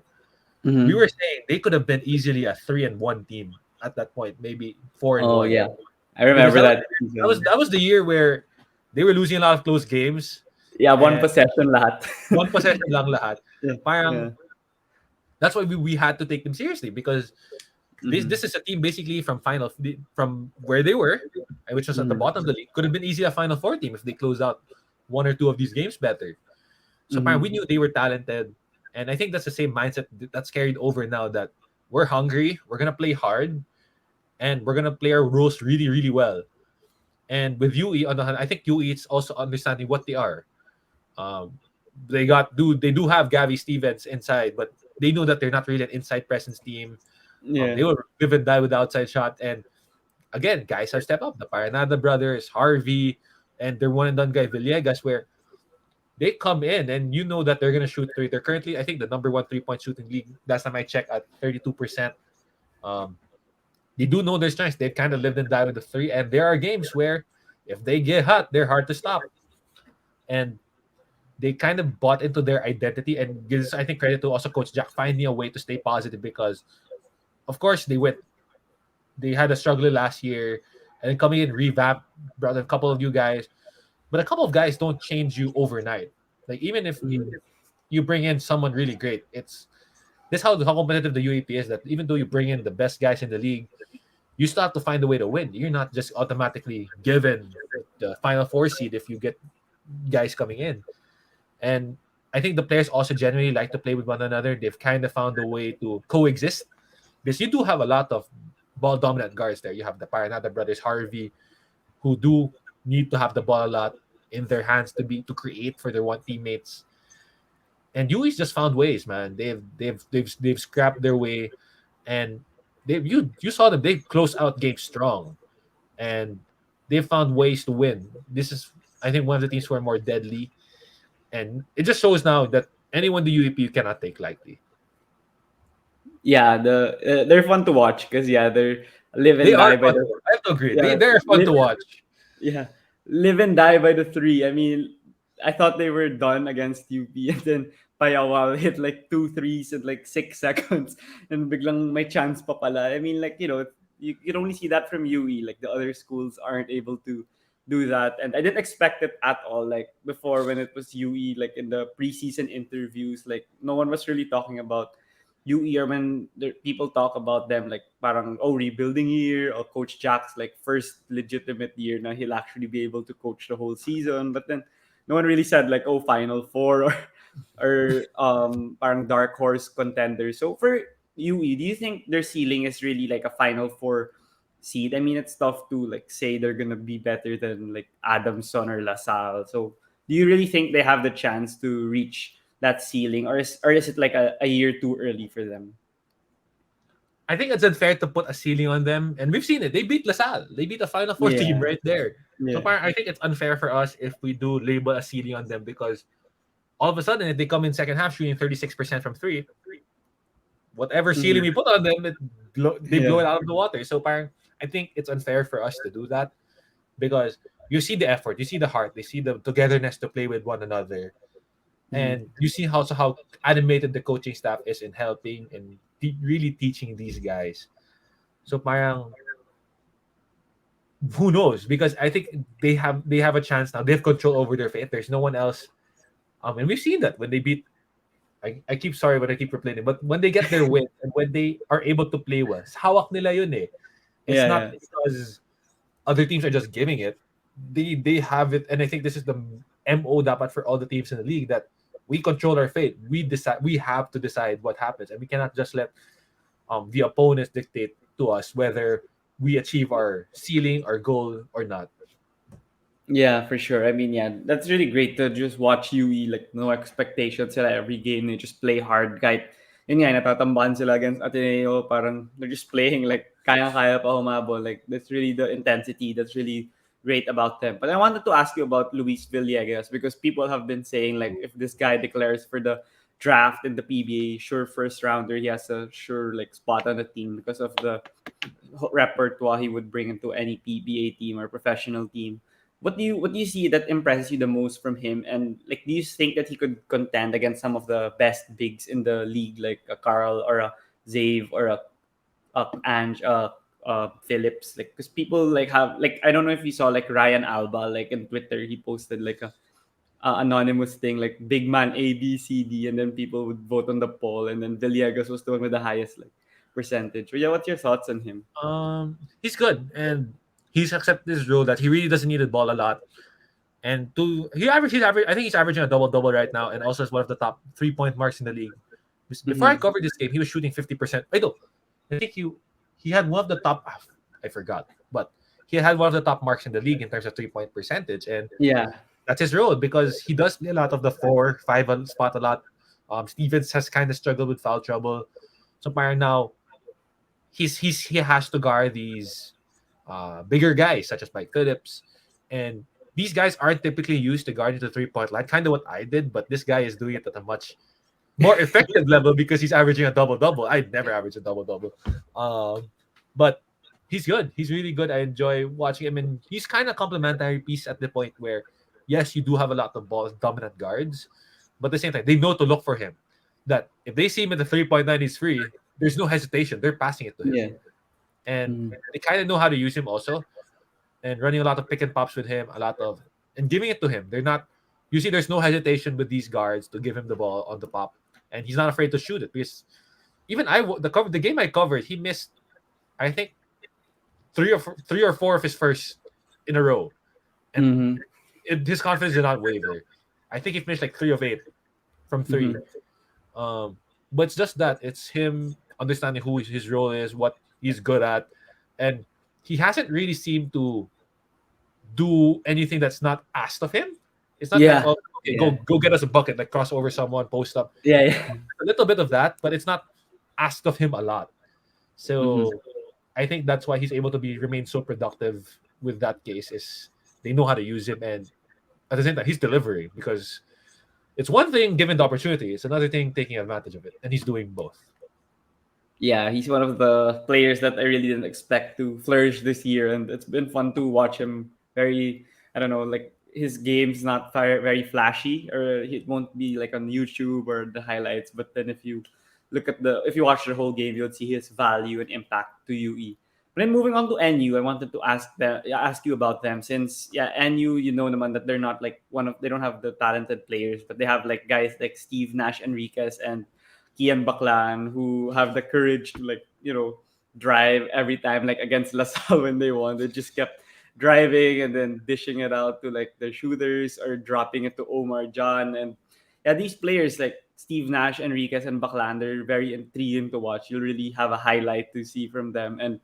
We mm-hmm. were saying they could have been easily a 3-1 team at that point, maybe four and Oh one, yeah, I because remember that that was season. that was the year where they were losing a lot of close games Yeah, one and possession lahat. one possession lang lahat. Yeah, Parang yeah. that's why we had to take them seriously because this Mm-hmm, is a team basically from where they were, which was at the mm-hmm, bottom of the league. Could have been easily a Final Four team if they closed out one or two of these games better. So parang we mm-hmm, knew they were talented, and I think that's the same mindset that's carried over now. That we're hungry, we're gonna play hard, and we're gonna play our roles really, really well. And with UE on the hand, I think UE is also understanding what they are. Um, they do have Gabby Stevens inside, but they know that they're not really an inside presence team. yeah. They will live and die with the outside shot. And again, guys have stepped up. The Paranada brothers, Harvey, and their one and done guy Villegas, where they come in and you know that they're gonna shoot three. They're currently, I think, the number one 3 point shooting league. Last time I checked, at 32%. Um, they do know their strengths. They've kind of lived and died with the three. And there are games where if they get hot, they're hard to stop. And they kind of bought into their identity and gives, I think, credit to also Coach Jack finding a way to stay positive because, of course, they had a struggle last year and then coming in, revamp, brought a couple of you guys. But a couple of guys don't change you overnight. Like, even if Mm-hmm, you bring in someone really great, it's this how competitive the UAP is that even though you bring in the best guys in the league, you still have to find a way to win. You're not just automatically given the Final Four seed if you get guys coming in. And I think the players also generally like to play with one another. They've kind of found a way to coexist Because you do have a lot of ball dominant guards there. You have the Paranada brothers, Harvey, who do need to have the ball a lot in their hands to create for their one teammates. And UE's just found ways, man. They've scrapped their way, and you saw them. They close out games strong, and they found ways to win. This is, I think, one of the teams who are more deadly, and it just shows now that anyone the UAP you cannot take lightly. Yeah, they're fun to watch because yeah, they're live They and are die by fun. the I have to agree. yeah They're fun to watch. yeah, live and die by the three. I mean, I thought they were done against UP, and then Payawal hit like two threes in like 6 seconds, and biglang may chance pa pala. I mean, like you can only see that from UE. Like the other schools aren't able to do that, and I didn't expect it at all. Like before, when it was UE, like in the preseason interviews, like no one was really talking about UE, or when people talk about them like parang rebuilding year, or Coach Jack's like first legitimate year now he'll actually be able to coach the whole season. But then no one really said like Final Four or parang dark horse contender. So for UE, do you think their ceiling is really like a Final Four seed? I mean, it's tough to like say they're gonna be better than like Adamson or LaSalle. So do you really think they have the chance to reach that ceiling, or is it like a year too early for them? I think it's unfair to put a ceiling on them, and we've seen it. They beat LaSalle. They beat a Final Four team Yeah, right there. So yeah, I think it's unfair for us if we do label a ceiling on them, because all of a sudden, if they come in second half shooting 36% from three, whatever ceiling mhm, we put on them, they blow yeah, it out of the water. So I think it's unfair for us to do that, because you see the effort, you see the heart, they see the togetherness to play with one another, mhm. and you see how animated the coaching staff is in helping and really teaching these guys. So who knows? Because I think they have a chance now. They have control over their fate. There's no one else. And we've seen that when they beat. I keep sorry, but I keep replaying it. But when they get their win and when they are able to play well, hawak nila yun eh. It's Yeah, not yeah. because other teams are just giving it. They have it, and I think this is the MO dapat for all the teams in the league, that we control our fate. We decide. We have to decide what happens, and we cannot just let the opponents dictate to us whether we achieve our ceiling, our goal, or not. Yeah, for sure. I mean, yeah, that's really great to just watch UE, like no expectations sila every game. They just play hard. Kahit, yun nga, natatambahan sila against Ateneo, parang they're just playing like kaya-kaya pa humabol. Like, that's really the intensity that's really great about them. But I wanted to ask you about Luis Villegas, because people have been saying like if this guy declares for the draft in the PBA, sure first rounder, he has a sure like spot on the team because of the repertoire he would bring into any PBA team or professional team. What do you see that impresses you the most from him? And like, do you think that he could contend against some of the best bigs in the league, like a Carl or a Zave or a Ange, Phillips? Like, because people like have like, I don't know if you saw like Ryan Alba, like in Twitter, he posted like a anonymous thing like big man A B C D, and then people would vote on the poll, and then Villegas was the one with the highest like percentage. But yeah, what's your thoughts on him? He's good, and he's accepted this role that he really doesn't need the ball a lot. And I think he's averaging a double double right now, and also is one of the top 3 point marks in the league. Before I Mm-hmm. covered this game, he was shooting 50%. I think he had one of the top. I forgot, but he had one of the top marks in the league in terms of 3 point percentage, and Yeah. that's his role because he does play a lot of the 4, 5 spot a lot. Stevens has kind of struggled with foul trouble, so parang now he has to guard these bigger guys such as Mike Phillips, and these guys aren't typically used to guarding the 3 point line. Kind of what I did, but this guy is doing it at a much more effective level because he's averaging a double double. I'd never average a double double, but he's good. He's really good. I enjoy watching him, and he's kind of complementary piece at the point where, yes, you do have a lot of balls dominant guards, but at the same time they know to look for him. That if they see him at the 3 point line, he's free. There's no hesitation. They're passing it to him, Yeah. and Mm. they kind of know how to use him also, and running a lot of pick and pops with him, and giving it to him. They're not. You see, there's no hesitation with these guards to give him the ball on the pop, and he's not afraid to shoot it because even the game I covered, he missed I think three or four of his first in a row, and Mm-hmm. his confidence did not waver. I think he finished like 3 of 8 from Mm-hmm. three. Um, but it's just that it's him. understanding who his role is, what he's good at, and he hasn't really seemed to do anything that's not asked of him. It's not like, Yeah. oh, okay, Yeah. go get us a bucket, like cross over someone, post up. Yeah. Yeah. A little bit of that, but it's not asked of him a lot. Hmm. So I think that's why he's able to be remain so productive with that case. Is they know how to use him, and at the same time he's delivering, because it's one thing given the opportunity, it's another thing taking advantage of it, and he's doing both. Yeah, he's one of the players that I really didn't expect to flourish this year, and it's been fun to watch him. Very, I don't know, like his game's not very flashy, or it won't be like on YouTube or the highlights. But then if you watch the whole game, you'll see his value and impact to UE. But then moving on to NU, I wanted to ask you about them, since NU, naman that they're not like they don't have the talented players, but they have like guys like Steve Nash Enriquez and Kian Baclan, who have the courage to drive every time, like against LaSalle when they won. They just kept driving and then dishing it out to like the shooters or dropping it to Omar John. And yeah, these players like Steve Nash, Enriquez, and Baclan, they're very intriguing to watch. You'll really have a highlight to see from them. And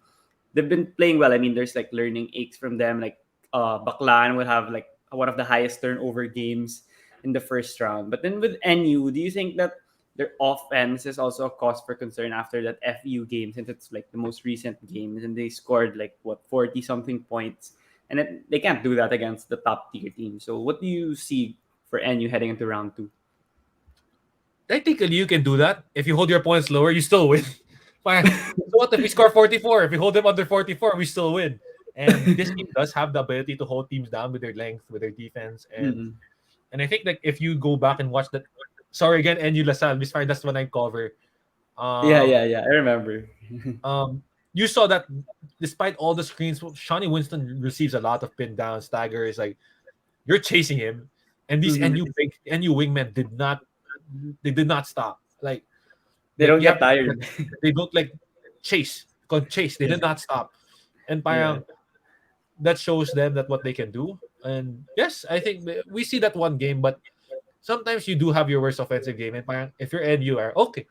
they've been playing well. I mean, there's like learning aches from them. Like Baclan would have like one of the highest turnover games in the first round. But then with NU, do you think that their offense is also a cause for concern after that FU game, since it's like the most recent game and they scored like what 40 something points, and they can't do that against the top tier team. So what do you see for NU heading into round two? Technically, you can do that. If you hold your opponents lower, you still win. Fine. So what if we score 44? If we hold them under 44, we still win. And this team does have the ability to hold teams down with their length, with their defense, and Mm-hmm. and I think like if you go back and watch that, sorry again, NU LaSalle, this fine, that's the one I cover. Yeah, Um, yeah, yeah. I remember. um, you saw that despite all the screens, Shawnee Winston receives a lot of pin down staggers. Like you're chasing him, and these Hmm. NU wingmen did not stop. Like They don't you have get to, tired. they don't like chase. They Yeah, did not stop, and yeah. parang that shows them that what they can do. And yes, I think we see that one game, but sometimes you do have your worst offensive game, and parang if you're NU, are okay.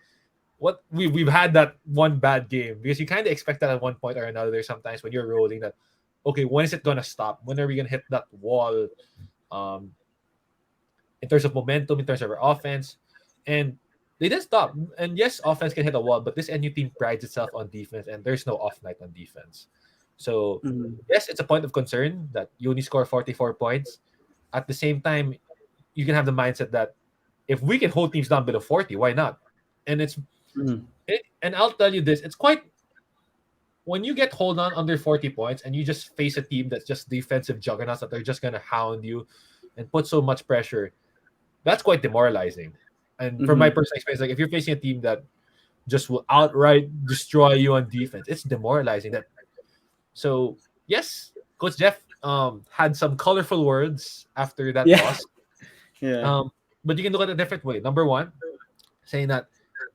What we've had that one bad game because you kind of expect that at one point or another. Sometimes when you're rolling, that okay, when is it gonna stop? When are we gonna hit that wall? Um, in terms of momentum, in terms of our offense, and they didn't stop. And yes, offense can hit a wall, but this NU team prides itself on defense, and there's no off night on defense. So Hmm. yes, it's a point of concern that you only score 44 points. At the same time, you can have the mindset that if we can hold teams down below 40, why not? And Hmm. and I'll tell you this, it's quite when you get hold on under 40 points and you just face a team that's just defensive juggernauts that are just gonna hound you and put so much pressure, that's quite demoralizing. And from my Hmm. personal experience, like if you're facing a team that just will outright destroy you on defense, it's demoralizing. That so yes, Coach Jeff had some colorful words after that Yeah, loss. yeah, Um, but you can look at it a different way. Number one, saying that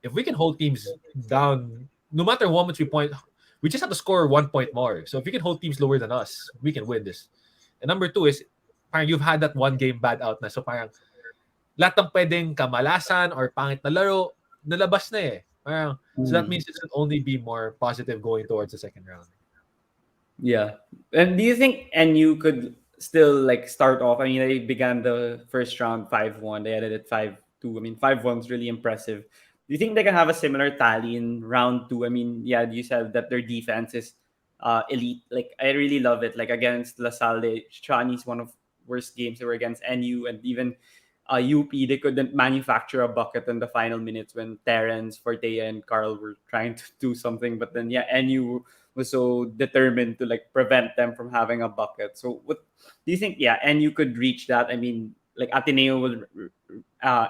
if we can hold teams down, no matter how much we point, we just have to score 1 point more. So if we can hold teams lower than us, we can win this. And number two is, parang you've had that one game bad out na. So parang lahat ng pwedeng kamalasan or pangit na laro, nalabas na eh. Parang, so that mhm, means it should only be more positive going towards the second round. yeah. And do you think NU could still like start off? I mean, they began the first round 5-1. They ended at 5-2. I mean, 5-1 is really impressive. Do you think they can have a similar tally in round two? I mean, yeah, you said that their defense is elite. Like, I really love it. Like against LaSalle, Shani's one of worst games. They were against NU, and even UP, they couldn't manufacture a bucket in the final minutes when Terrence, Forte, and Carl were trying to do something. But then, yeah, NU was so determined to like prevent them from having a bucket. So, what do you think? Yeah, NU could reach that. I mean, like Ateneo will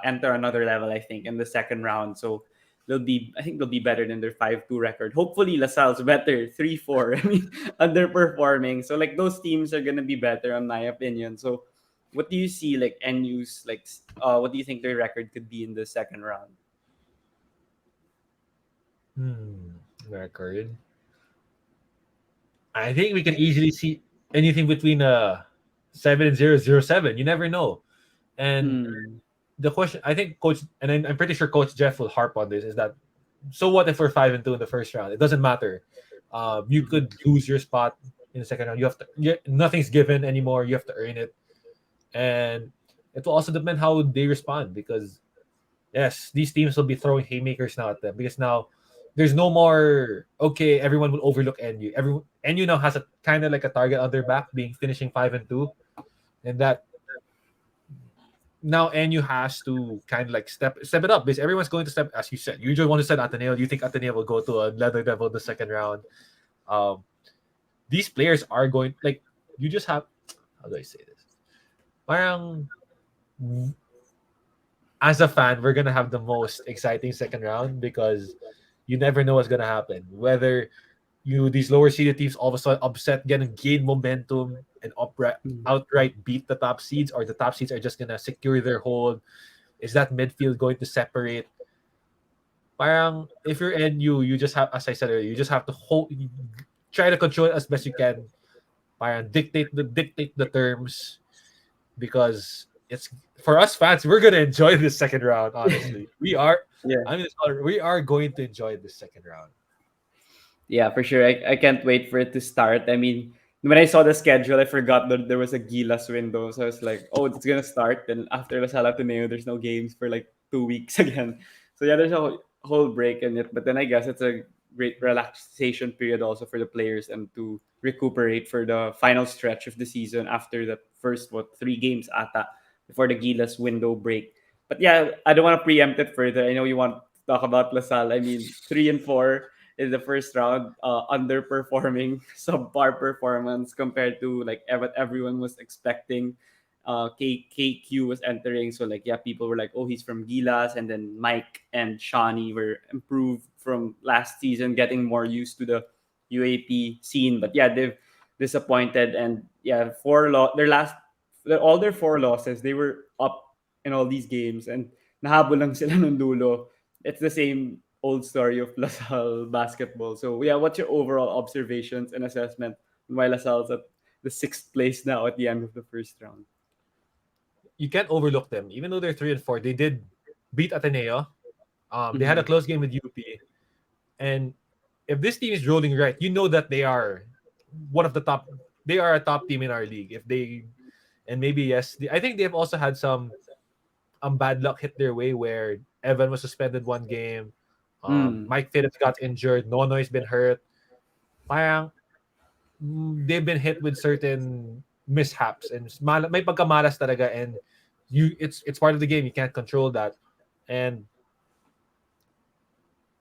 enter another level, I think, in the second round. So, I think they'll be better than their 5-2 record. Hopefully, LaSalle's better 3-4. I mean, underperforming. So, like, those teams are going to be better, in my opinion. So, what do you see like NU's like what do you think their record could be in the second round? Record. I think we can easily see anything between 7 and 0, 0-7. You never know. And Hmm. the question, I think, Coach, and I'm pretty sure Coach Jeff will harp on this, is that So what if we're 5-2 in the first round? It doesn't matter. You could lose your spot in the second round. Nothing's given anymore. You have to earn it, and it will also depend how they respond because yes, these teams will be throwing haymakers now at them because now there's no more okay. Everyone will overlook NU. Everyone NU now has a kind of like a target on their back, being finishing 5-2, and that now NU has to kind of like step it up because everyone's going to step as you said. You just want to set Ateneo. Do you think Ateneo will go to a leather devil the second round? Um, these players are going like you just have how do I say this? Parang as a fan, we're gonna have the most exciting second round because you never know what's gonna happen. Whether these lower seeded teams all of a sudden upset, gonna gain momentum and Mm. outright beat the top seeds, or the top seeds are just gonna secure their hold. Is that midfield going to separate? Parang if you're NU, you just have, as I said earlier, you just have to try to control it as best you can. Parang dictate the terms because it's for us fans, we're gonna enjoy this second round. Honestly, we are. Yeah. I mean, we are going to enjoy this second round. Yeah, for sure. I can't wait for it to start. I mean, when I saw the schedule, I forgot that there was a Gilas window. So I was like, oh, it's going to start. Then after La Sala Ateneo, there's no games for like 2 weeks again. So yeah, there's a whole break in it. But then I guess it's a great relaxation period also for the players and to recuperate for the final stretch of the season after the first, 3 games ata before the Gilas window break. But yeah, I don't want to preempt it further. I know you want to talk about LaSalle. I mean, 3-4 in the first round, underperforming, subpar performance compared to like what everyone was expecting. KQ was entering, so like yeah, people were like, oh, he's from Gilas, and then Mike and Shawnee were improved from last season, getting more used to the UAP scene. But yeah, they've disappointed, and yeah, all their 4 losses, they were up in all these games, and nahabol lang sila nung dulo. It's the same old story of LaSalle basketball. So yeah, what's your overall observations and assessment on why LaSalle's at the 6th place now at the end of the first round? You can't overlook them, even though they're 3-4. They did beat Ateneo. They had a Mm-hmm. close game with UP, and if this team is rolling right, you know that they are one of the top. They are a top team in our league. If they and maybe yes, I think they've also had some bad luck hit their way where Evan was suspended one game. Mm. Mike Phillips got injured. Nonoy's been hurt. Parang they've been hit with certain mishaps and may pagkamalas talaga and it's part of the game. You can't control that. And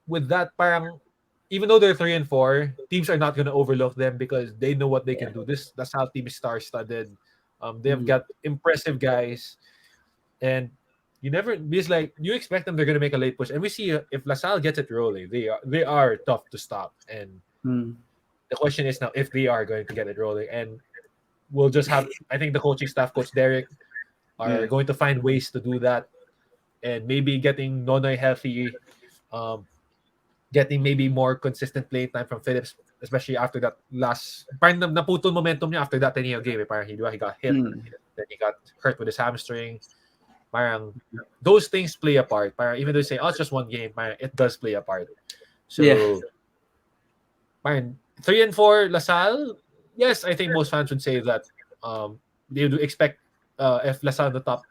with that, parang even though they're 3-4, teams are not going to overlook them because they know what they Yeah. can do. That's how team is star-studded. They've Mm. got impressive guys, and you never because like you expect them they're going to make a late push, and we see if LaSalle gets it rolling, they are tough to stop. And Mm. the question is now if they are going to get it rolling, and we'll just have. I think the coaching staff, Coach Derek, are Yeah. going to find ways to do that, and maybe getting Nonoy healthy, um, getting maybe more consistent play time from Phillips, especially after that last. Parang naputol momentum niya after that Ateneo game. Parang he got hit, Mm. then he got hurt with his hamstring. Parang those things play a part. Parang even though they say, oh, it's just one game, parang it does play a part. Yeah. So, parang 3-4 LaSalle, yes, I think most fans would say that they do expect if LaSalle in the top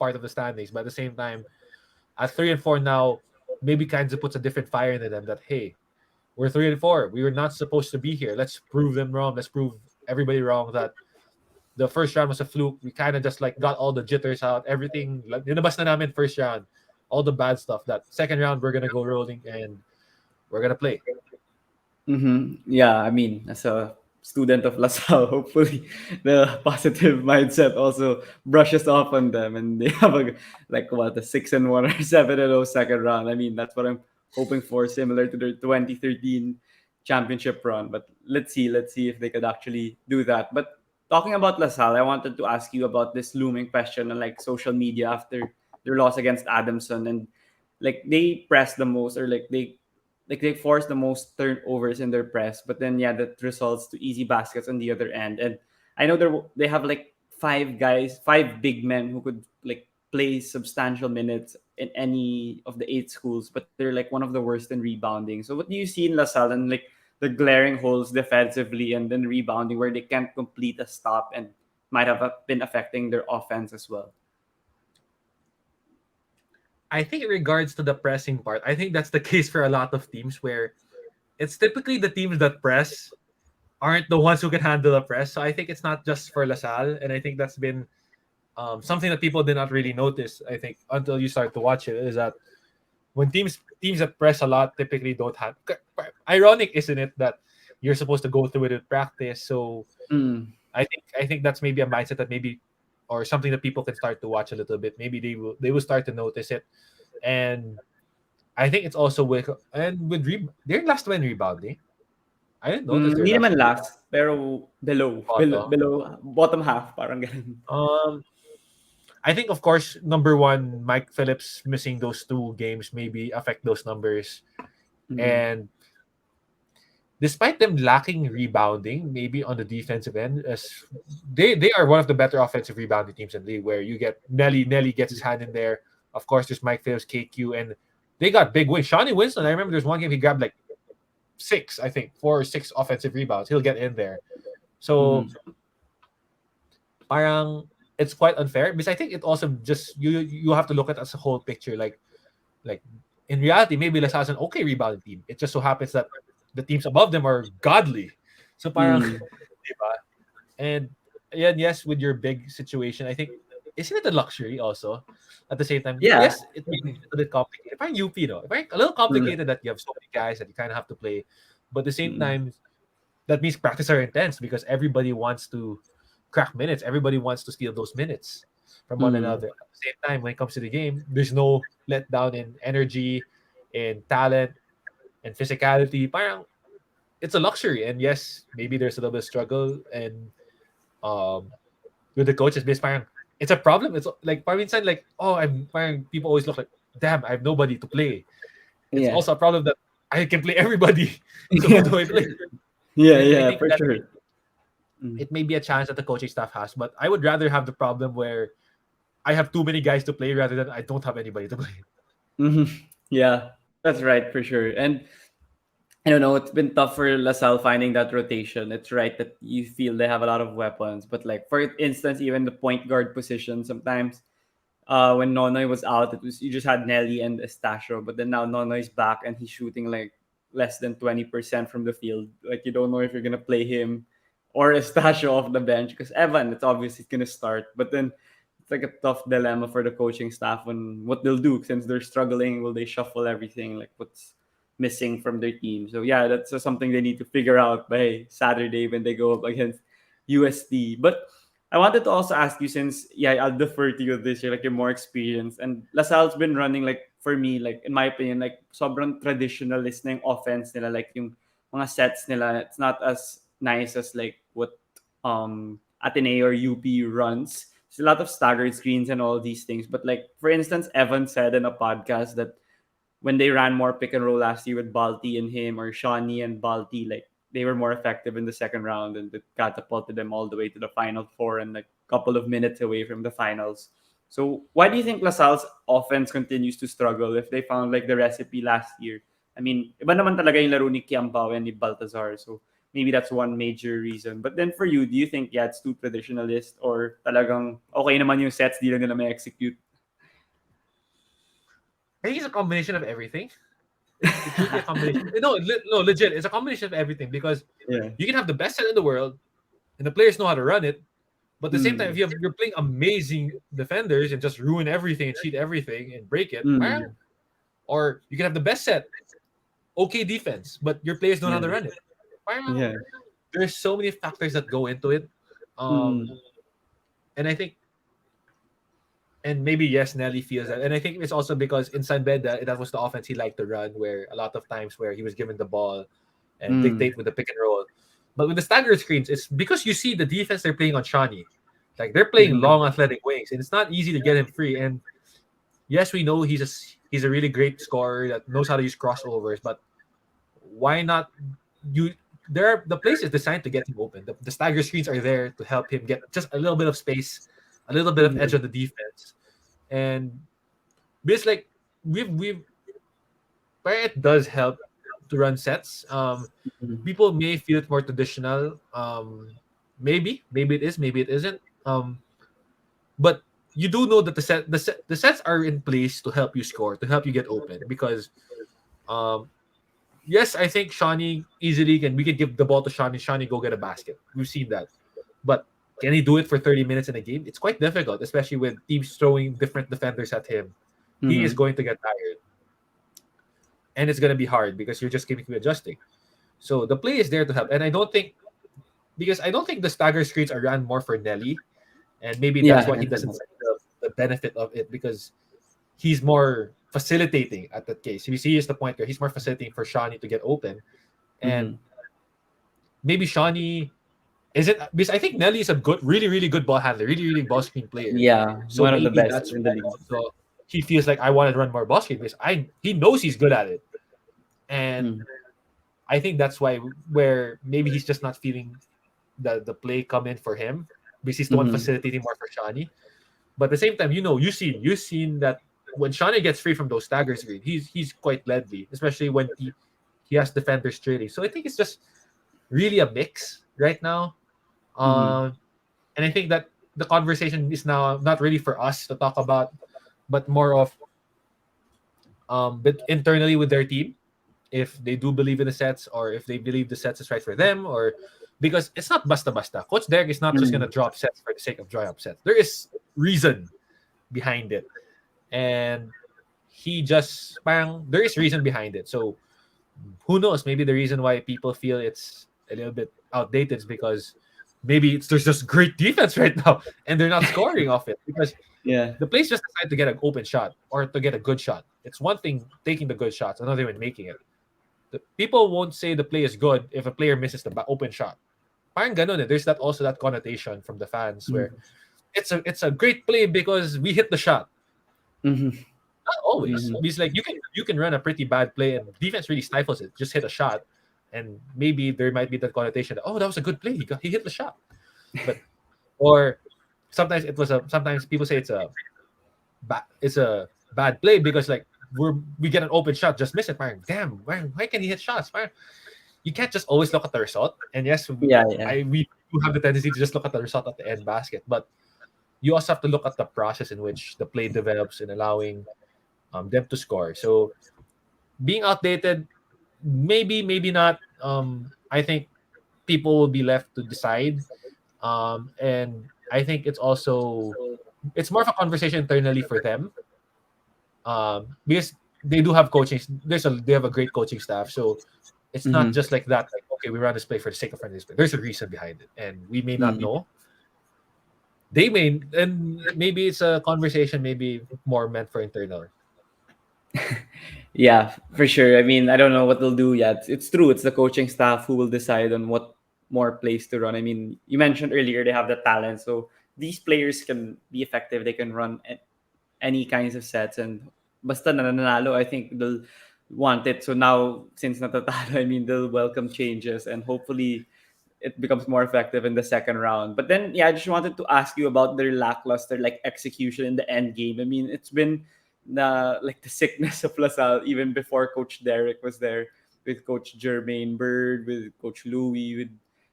part of the standings, but at the same time, at 3-4 now, maybe kind of puts a different fire into them that hey, we're 3-4. We were not supposed to be here. Let's prove them wrong. Let's prove everybody wrong that the first round was a fluke. We kind of just like got all the jitters out. Everything, like, nilabas na namin first round. All the bad stuff. That second round, we're going to go rolling and we're going to play. Mm-hmm. Yeah, I mean, as a student of LaSalle, hopefully the positive mindset also brushes off on them and they have a like what a 6-1 or 7-0 second round. I mean, that's what I'm hoping for, similar to their 2013 championship run. But let's see if they could actually do that. But talking about LaSalle, I wanted to ask you about this looming question on like social media after their loss against Adamson, and like they press the most, or like they force the most turnovers in their press, but then yeah, that results to easy baskets on the other end. And I know they have like 5 guys, 5 big men who could like play substantial minutes in any of the 8 schools, but they're like one of the worst in rebounding. So what do you see in LaSalle and like the glaring holes defensively and then rebounding where they can't complete a stop and might have been affecting their offense as well? I think in regards to the pressing part, I think that's the case for a lot of teams where it's typically the teams that press aren't the ones who can handle a press. So I think it's not just for LaSalle, and I think that's been something that people did not really notice. I think until you start to watch it, is that when teams that press a lot typically don't have. Ironic, isn't it, that you're supposed to go through it in practice? So Mm, I think that's maybe a mindset that maybe or something that people can start to watch a little bit. Maybe they will start to notice it, and I think it's also with they're last one rebounding. I didn't notice they're hindi last naman one rebounding. last, pero Bottom. below, bottom half, parang ganun. Um, I think of course number one, Mike Phillips missing those 2 games maybe affect those numbers, Mm, and despite them lacking rebounding, maybe on the defensive end, as they are one of the better offensive rebounding teams in the league, where you get Nelly gets his hand in there. Of course, there's Mike Phillips, KQ, and they got big wins. Shawnee Winston, I remember there's one game he grabbed like 4 or 6 offensive rebounds. He'll get in there. So mm, parang it's quite unfair because I think it also just you have to look at it as a whole picture. Like in reality, maybe Les has an okay rebounding team. It just so happens that the teams above them are godly. So parang mm. diba? And yeah, yes, with your big situation, I think isn't it a luxury also? At the same time, Yeah. yes, it makes it a little complicated. Parang UP, no? Parang a little Mm, complicated that you have so many guys that you kind of have to play, but at the same mm, time, that means practice are intense because everybody wants to crack minutes. Everybody wants to steal those minutes from one mm, another. At the same time, when it comes to the game, there's no letdown in energy, in talent, and physicality. Parang it's a luxury. And yes, maybe there's a little bit of struggle and um with the coaches because parang it's a problem. It's like parang like, oh, I'm parang people always look like, damn, I have nobody to play. It's yeah. also a problem that I can play everybody. So who do I play? Yeah, And I yeah, think for that sure. Mm, it may be a chance that the coaching staff has, but I would rather have the problem where I have too many guys to play rather than I don't have anybody to play. mhm. Yeah, that's right for sure. And I don't know, it's been tough for LaSalle finding that rotation. It's right that you feel they have a lot of weapons, but like for instance, even the point guard position sometimes when Nonoy was out, it was you just had Nelly and Estasio, but then now Nonoy's back and he's shooting like less than 20% from the field. Like you don't know if you're gonna play him or Estasio off the bench because Evan, it's obvious he's gonna start. But then it's like a tough dilemma for the coaching staff on what they'll do since they're struggling. Will they shuffle everything? Like what's missing from their team? So yeah, that's something they need to figure out by Saturday when they go up against USD. But I wanted to also ask you since yeah, I'll defer to you this year, like you're more experienced. And LaSalle's been running like for me, like in my opinion, like sobrang traditionalist na yung offense nila, like yung mga sets nila. It's not as nice as like what Ateneo or UP runs. It's a lot of staggered screens and all these things. But like for instance, Evan said in a podcast that when they ran more pick and roll last year with Balti and him or Shawnee and Balti, like they were more effective in the second round and it catapulted them all the way to the final four and like a couple of minutes away from the finals. So why do you think LaSalle's offense continues to struggle if they found like the recipe last year? I mean, iba naman talaga yung laro ni Kiambao and ni Baltazar. So maybe that's one major reason. But then for you, do you think yeah, it's too traditionalist or talagang okay naman yung sets, di lang nila may execute? I think it's a combination of everything. It's really a combination. No, legit. It's a combination of everything because Yeah. you can have the best set in the world and the players know how to run it. But at the same time, Mm. if you're playing amazing defenders and just ruin everything and cheat everything and break it, Mm. or you can have the best set, okay defense, but your players don't know how Yeah. to run it. Yeah. There's so many factors that go into it. Mm. Um, and I think, and maybe yes, Nelly feels that, and I think it's also because inside bed that was the offense he liked to run, where a lot of times where he was given the ball and Mm. dictate with the pick and roll. But with the staggered screens, it's because you see the defense they're playing on Shawnee. Like they're playing Mhm. long athletic wings, and it's not easy to get him free. And yes, we know he's a really great scorer that knows how to use crossovers, but why not you there are the place is designed to get him open. The stagger screens are there to help him get just a little bit of space, a little bit of edge Mhm. on the defense. And because like we've but it does help to run sets. Mhm. People may feel it more traditional. Maybe it is, maybe it isn't. But you do know that the sets are in place to help you score, to help you get open. Because um, yes, I think Shawnee easily can. We can give the ball to Shawnee. Shawnee go get a basket. We've seen that, but can he do it for 30 minutes in a game? It's quite difficult, especially with teams throwing different defenders at him. He is Mhm. going to get tired, and it's going to be hard because you're just keeping adjusting. So the play is there to help, and I don't think the stagger screens are ran more for Nelly, and maybe that's Yeah, why he that's doesn't enough. see the benefit of it because he's more facilitating at that case. If you see, is the point where he's more facilitating for Shawnee to get open, and Mhm. maybe Shawnee isn't because I think Nelly is a good, really, really good ball handler, really, really ball screen player. Yeah, So one of the maybe best that's in the why league. also he feels like I want to run more ball screen because he knows he's good at it, and Mm. I think that's why where maybe he's just not feeling the play come in for him because he's the one Mhm. facilitating more for Shawnee. But at the same time, you've seen that when Shawnee gets free from those stagger screens, he's quite deadly, especially when he has defenders trailing. So I think it's just really a mix right now. Mhm. And I think that the conversation is now not really for us to talk about, but more of but internally with their team, if they do believe in the sets or if they believe the sets is right for them, or because it's not basta basta. Coach Derek is not just gonna Mhm. drop sets for the sake of drawing up sets. There is reason behind it, and he just parang there is reason behind it. So who knows? Maybe the reason why people feel it's a little bit outdated is because maybe there's just great defense right now and they're not scoring off it because Yeah. the players just decide to get an open shot or to get a good shot. It's one thing taking the good shots, another one making it. The people won't say the play is good if a player misses the open shot. Parang ganun eh. There's that also that connotation from the fans where Mhm. it's a great play because we hit the shot. Mhm. Not always. Mhm. Because like you can run a pretty bad play and defense really stifles it. Just hit a shot, and maybe there might be that connotation that that was a good play. He hit the shot, but or sometimes people say it's a bad play because like we get an open shot, just miss it. Man, damn, why can he hit shots? Man, you can't just always look at the result. And yes, Yeah, yeah. we do have the tendency to just look at the result at the end basket, but you also have to look at the process in which the play develops and allowing them to score. So being outdated, maybe not. I think people will be left to decide. And I think it's more of a conversation internally for them. Because they do have coaching. They have a great coaching staff. So it's not Mhm. just like that. Like okay, we run this play for the sake of running this play. There's a reason behind it, and we may not Mhm. know. They may, and maybe it's a conversation, maybe more meant for internal. Yeah, for sure. I mean, I don't know what they'll do yet. It's true. It's the coaching staff who will decide on what more plays to run. I mean, you mentioned earlier they have the talent, so these players can be effective. They can run any kinds of sets, and basta nananalo, I think they'll want it. So now, since natatalo, I mean, they'll welcome changes, and hopefully it becomes more effective in the second round. But then, yeah, I just wanted to ask you about their lackluster like execution in the end game. I mean, it's been the sickness of LaSalle even before Coach Derek was there, with Coach Jermaine Bird, with Coach Louis, with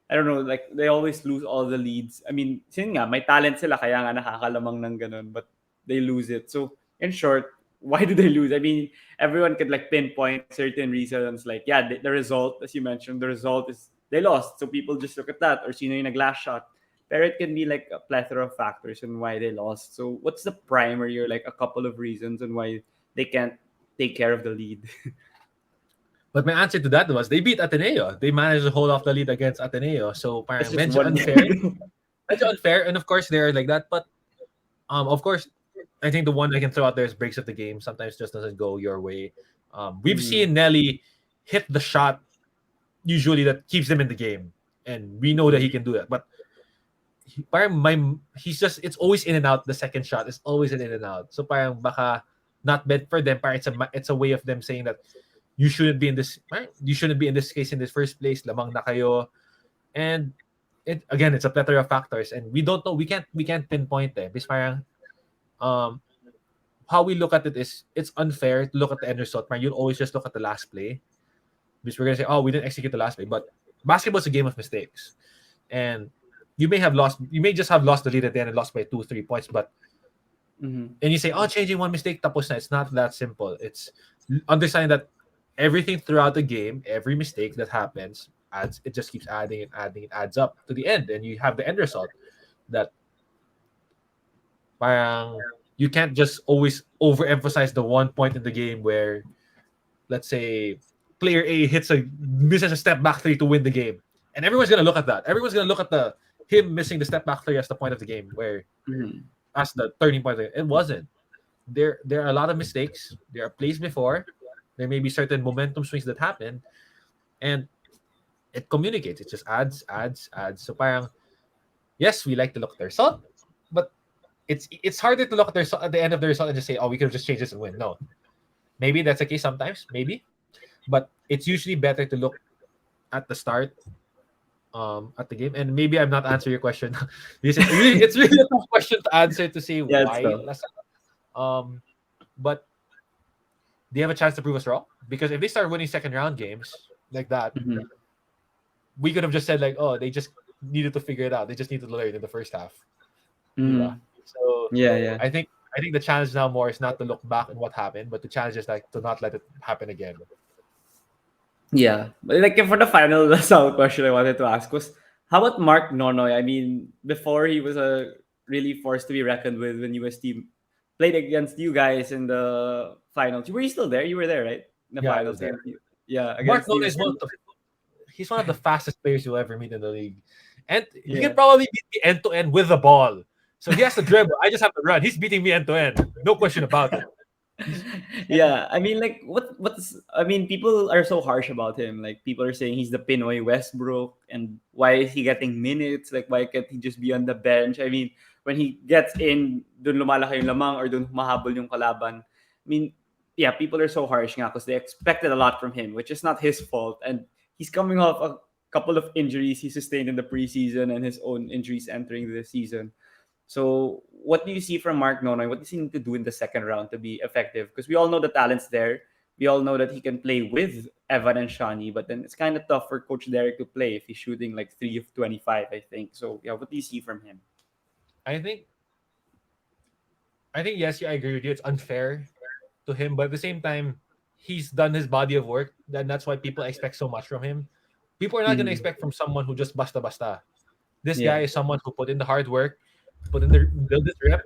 I don't know, like they always lose all the leads. I mean, sin nga, may talent sila kaya nga nakakalamang ng ganun, but they lose it. So in short, why do they lose? I mean, everyone could like pinpoint certain reasons. Like, yeah, the result, as you mentioned, the result is they lost. So people just look at that or sino yung nag-last shot. But it can be like a plethora of factors on why they lost. So what's the primary or like a couple of reasons on why they can't take care of the lead? But my answer to that was they beat Ateneo. They managed to hold off the lead against Ateneo. So It's parang just medyo one. unfair. Medyo unfair. And of course they're like that. But of course, I think the one I can throw out there is breaks of the game. Sometimes just doesn't go your way. We've Mhm. seen Nelly hit the shot usually that keeps them in the game. And we know that he Mhm. can do that. But parang he's just it's always in and out. The second shot is always in and out. So parang baka not meant for them. Parang it's a way of them saying that you shouldn't be in this case in this first place. Lamang na kayo. And it again, it's a plethora of factors, and we don't know. We can't pinpoint it because parang um how we look at it is it's unfair to look at the end result. Right? You'll always just look at the last play because we're gonna say, oh, we didn't execute the last play. But basketball's a game of mistakes, and you may have lost. You may just have lost the lead at the end and lost by 2-3 points. But Mm-hmm. and you say, oh, changing one mistake, tapos na. It's not that simple. It's understanding that everything throughout the game, every mistake that happens adds. It just keeps adding and adding. It adds up to the end, and you have the end result that parang you can't just always overemphasize the one point in the game where, let's say, player A misses a step back three to win the game, and everyone's gonna look at that. Everyone's gonna look at the him missing the step back three as the point of the game, where Mm-hmm. as the turning point. It wasn't. There are a lot of mistakes. There are plays before. There may be certain momentum swings that happen, and it communicates. It just adds, adds, adds. So parang yes, we like to look at the result, but it's harder to look at the result at the end of the result and just say, oh, we could have just changed this and win. No, maybe that's the case sometimes, maybe, but it's usually better to look at the start at the game. And maybe I'm not answering your question. Because it's really a tough question to answer to say Yeah, it's why. tough. But they have a chance to prove us wrong because if they start winning second round games like that, Mm-hmm. we could have just said like, oh, they just needed to figure it out. They just need to learn in the first half. Mm-hmm. Diba? So Yeah, yeah. I think the challenge now more is not to look back on what happened, but the challenge is like to not let it happen again. Yeah. But like for the final solid question I wanted to ask was how about Mark Nonoy? I mean, before he was a really force to be reckoned with when UST played against you guys in the finals. Were you still there? You were there, right? In the Yeah, I finals was there. against you. Yeah, Mark against Nolan is UST. he's one of the fastest players you'll ever meet in the league. And he can Yeah. probably beat me end to end with the ball. So he has to dribble. I just have to run. He's beating me end to end. No question about it. And Yeah, I mean, like, what's? I mean, people are so harsh about him. Like, people are saying he's the Pinoy Westbrook, and why is he getting minutes? Like, why can't he just be on the bench? I mean, when he gets in, dun lumalaki yung lamang or dun humahabol yung kalaban. I mean, yeah, people are so harsh nga because they expected a lot from him, which is not his fault. And he's coming off a couple of injuries he sustained in the preseason and his own injuries entering the season. So, what do you see from Mark Nonoy? What does he need to do in the second round to be effective? Because we all know the talent's there. We all know that he can play with Evan and Shawnee, but then it's kind of tough for Coach Derek to play if he's shooting like 3 of 25, I think. So, yeah, what do you see from him? I think yes, yeah, I agree with you. It's unfair to him, but at the same time, he's done his body of work. Then that's why people expect so much from him. People are not gonna Mm, expect from someone who just basta basta. This yeah. guy is someone who put in the hard work, put in the build his rep,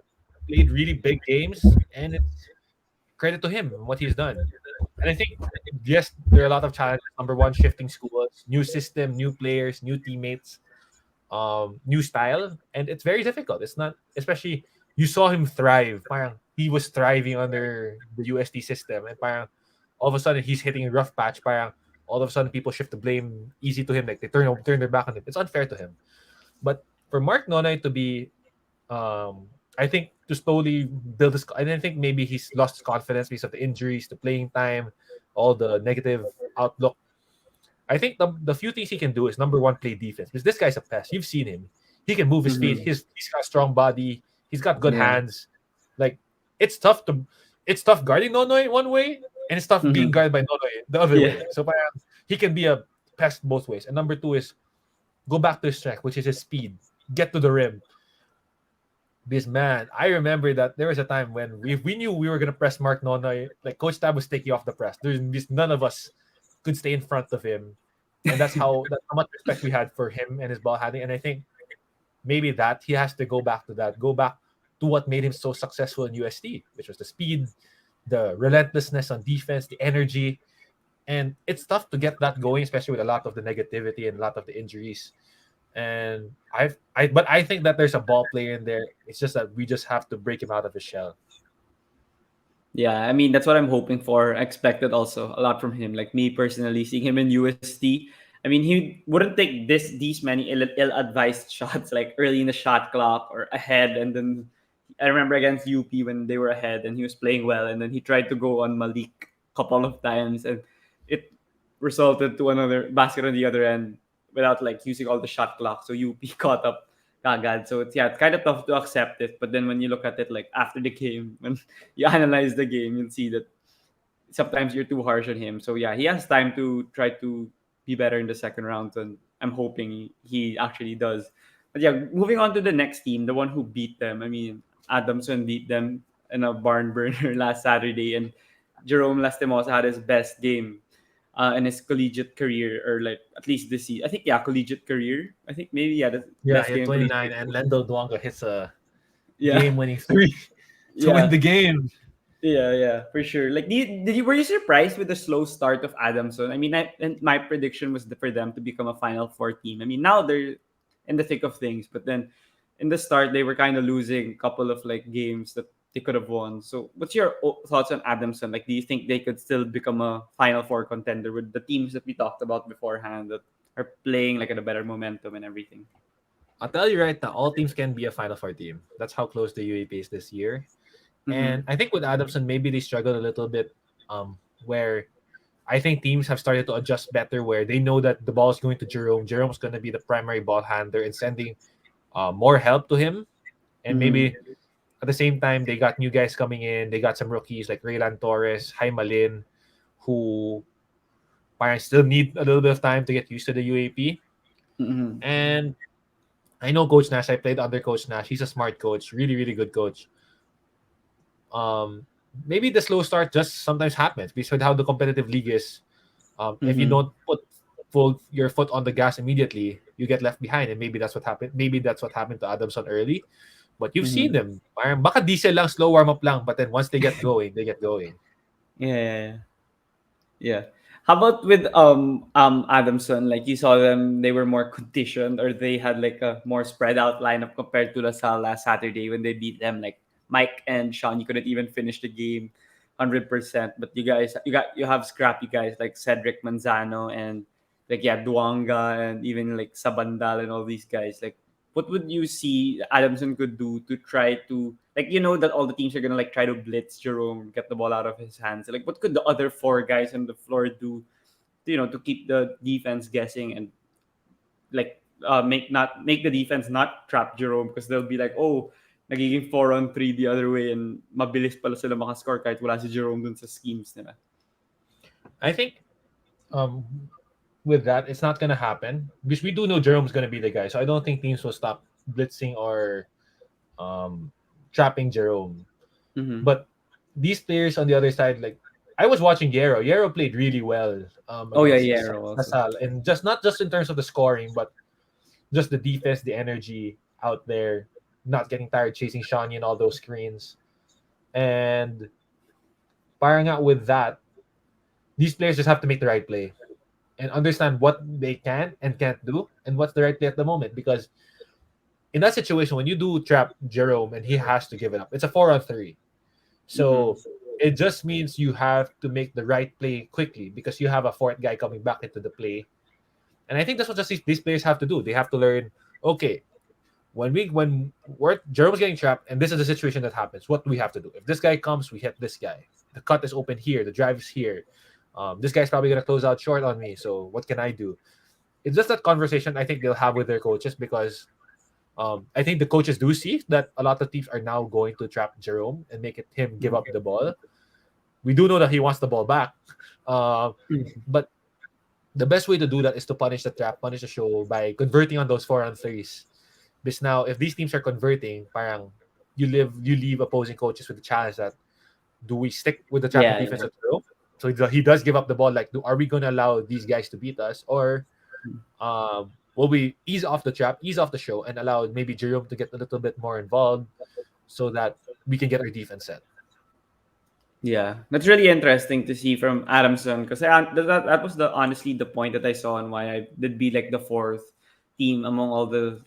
played really big games, and it's credit to him and what he's done. And I think yes, there are a lot of challenges. Number one, shifting schools, new system, new players, new teammates, new style, and it's very difficult. It's not, especially you saw him thrive. Parang he was thriving under the UST system, and parang all of a sudden he's hitting a rough patch. Parang all of a sudden people shift the blame easy to him, like they turn their back on him. It's unfair to him. But for Mark Nonay to be, I think to slowly build this, and I think maybe he's lost his confidence because of the injuries, the playing time, all the negative outlook. I think the few things he can do is number one, play defense. Because this guy's a pest. You've seen him. He can move his feet. Mm-hmm. He's got a strong body. He's got good Yeah. hands. Like it's tough to it's tough guarding Nonoy one way, and it's tough being Mm-hmm. guarded by Nonoy the other Yeah. way. So parang he can be a pest both ways. And number two is go back to his strength, which is his speed. Get to the rim. This man, I remember that there was a time when we knew we were gonna press Mark Nonoy, like Coach Tab was taking off the press. There's just none of us could stay in front of him, and that's how much respect we had for him and his ball handling. And I think maybe that he has to go back to that, go back to what made him so successful in UST, which was the speed, the relentlessness on defense, the energy, and it's tough to get that going, especially with a lot of the negativity and a lot of the injuries. And but I think that there's a ball player in there. It's just that we just have to break him out of his shell. Yeah, I mean that's what I'm hoping for. I expected also a lot from him. Like me personally, seeing him in UST, I mean he wouldn't take these many ill-advised shots like early in the shot clock or ahead, and then I remember against UP when they were ahead and he was playing well, and then he tried to go on Malik a couple of times, and it resulted to another basket on the other end without like using all the shot clock. So UP caught up kagad. So it's kind of tough to accept it. But then when you look at it like after the game, when you analyze the game, you'll see that sometimes you're too harsh on him. So yeah, he has time to try to be better in the second round, and I'm hoping he actually does. But yeah, moving on to the next team, the one who beat them. I mean, Adamson beat them in a barn burner last Saturday, and Jerome Lastimosa had his best game in his collegiate career, or like at least this season. I think yeah, collegiate career. I think maybe yeah, the Yeah, best he had game in collegiate 29, career. and Lendo Duanga hits a Yeah, game-winning three to win yeah. the game. Yeah, for sure. Like, did you were you surprised with the slow start of Adamson? I mean, and my prediction was for them to become a Final Four team. I mean, now they're in the thick of things, but then in the start they were kind of losing a couple of like games that they could have won. So, what's your thoughts on Adamson? Like, do you think they could still become a Final Four contender with the teams that we talked about beforehand that are playing like at a better momentum and everything? I'll tell you right now, all teams can be a Final Four team. That's how close the UAP is this year. Mm-hmm. And I think with Adamson, maybe they struggled a little bit, where I think teams have started to adjust better, where they know that the ball is going to Jerome. Jerome's going to be the primary ball handler and sending more help to him. And Mm-hmm. maybe at the same time, they got new guys coming in. They got some rookies like Raylan Torres, Malin, who I still need a little bit of time to get used to the UAP. Mm-hmm. And I know Coach Nash. I played under Coach Nash. He's a smart coach, really, really good coach. Um, Maybe the slow start just sometimes happens because with how the competitive league is, if you Mm-hmm. don't put full your foot on the gas immediately, you get left behind, and maybe that's what happened. Maybe that's what happened to Adamson early. But you've seen Mm-hmm. them. Parang baka diesel lang, slow warm up lang, but then once they get going, they get going. Yeah. Yeah. How about with Adamson? Like you saw them, they were more conditioned, or they had like a more spread out lineup compared to LaSalle last Saturday when they beat them. Like Mike and Sean, you couldn't even finish the game 100%. But you have scrappy guys like Cedric Manzano and like yeah Duanga and even like Sabandal and all these guys. Like what would you see Adamson could do to try to like that all the teams are gonna like try to blitz Jerome, get the ball out of his hands. Like what could the other four guys on the floor do to keep the defense guessing and like make the defense not trap Jerome because they'll be like, oh, nagiging 4-on-3 the other way and mabilis pala sila makascore kahit wala si Jerome dun sa schemes nila. I think um, with that, it's not gonna happen because we do know Jerome's gonna be the guy. So I don't think teams will stop blitzing or um, trapping Jerome. Mm-hmm. But these players on the other side, like I was watching Yero. Yero played really well Oh yeah, against Yero also. Lasal, and just not just in terms of the scoring, but just the defense, the energy out there, not getting tired chasing Shawnee and all those screens. And parang nga with that, these players just have to make the right play and understand what they can and can't do and what's the right play at the moment. Because in that situation, when you do trap Jerome and he has to give it up, it's a 4-on-3. Mm-hmm. So it just means you have to make the right play quickly because you have a fourth guy coming back into the play. And I think that's what just these players have to do. They have to learn, okay, when Jerome's getting trapped and this is the situation that happens, what do we have to do? If this guy comes, we hit this guy. The cut is open here, the drive is here. This guy's probably gonna close out short on me. So what can I do? It's just that conversation I think they'll have with their coaches because I think the coaches do see that a lot of teams are now going to trap Jerome and make it him give up the ball. We do know that he wants the ball back, uh, but the best way to do that is to punish the trap, punish the show by converting on those 4-on-3s. Because now, if these teams are converting, parang you leave opposing coaches with the challenge that do we stick with the trapping Yeah, defense yeah. at Jerome? So he does give up the ball. Like, are we going to allow these guys to beat us, or will we ease off the trap, ease off the show, and allow maybe Jerome to get a little bit more involved so that we can get our defense set? Yeah, that's really interesting to see from Adamson because that was the honestly the point that I saw and why I did be like the fourth team among all the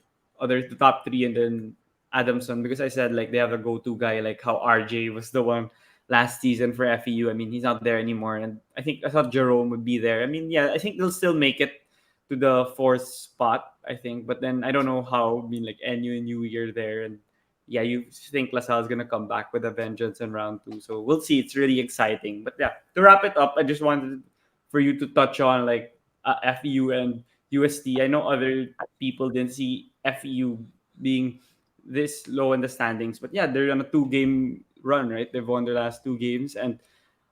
top three and then Adamson because I said like they have a go-to guy like how RJ was the one last season for FEU. I mean he's not there anymore and I thought Jerome would be there. I mean yeah I think they'll still make it to the fourth spot I think but then I don't know how I mean like NU and New Year there and yeah, you think LaSalle is gonna come back with a vengeance in round two. So we'll see. It's really exciting. But yeah, to wrap it up, I just wanted for you to touch on like FEU and UST. I know other people didn't see FEU being this low in the standings. But yeah, they're on a 2 game run, right? They've won their last 2 games, and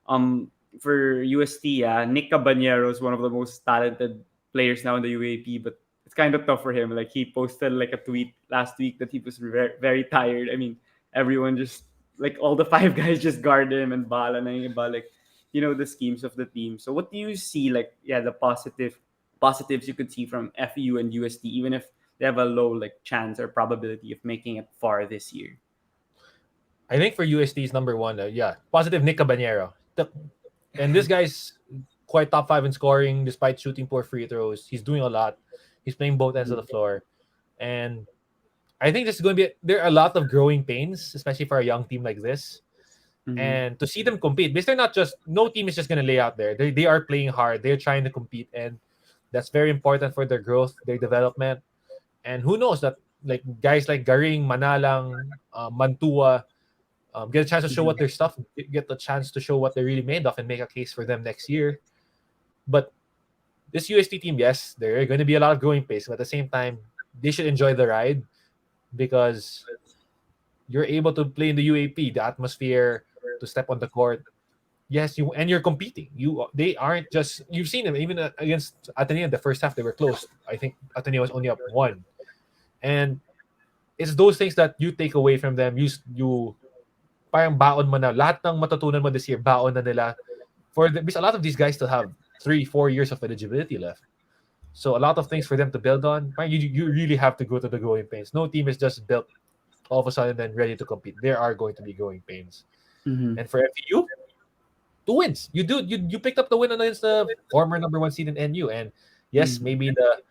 um for UST, Nick Cabanero is one of the most talented players now in the UAP, but it's kind of tough for him. Like he posted like a tweet last week that he was very, very tired. I mean, everyone just like all the five guys just guard him and bala na yung iba, like the schemes of the team. So what do you see, like, yeah, the positives you could see from FU and UST, even if they have a low like chance or probability of making it far this year? I think for USD is number one. Yeah, positive Nick Cabanero. And this guy's quite top five in scoring despite shooting poor free throws. He's doing a lot. He's playing both ends of the floor, and I think this is going to be there are a lot of growing pains, especially for a young team like this. Mm-hmm. And to see them compete, because they're not just no team is just going to lay out there. They are playing hard. They're trying to compete, and that's very important for their growth, their development. And who knows that like guys like Garing, Manalang, Mantua get a chance to show what their stuff, get the chance to show what they're really made of, and make a case for them next year. But this UST team, yes, there are going to be a lot of growing pains, but at the same time, they should enjoy the ride because you're able to play in the UAP, the atmosphere, to step on the court. Yes, you're competing. They aren't just you've seen them even against Ateneo in the first half they were close. I think Ateneo was only up one, and it's those things that you take away from them. You parang baon mo na lahat ng matutunan mo this year baon na nila because a lot of these guys still have 3-4 years of eligibility left. So a lot of things for them to build on. You really have to go to the growing pains. No team is just built all of a sudden then ready to compete. There are going to be growing pains. Mm-hmm. And for FEU, 2 wins. You picked up the win against the former number one seed in NU. And yes, maybe the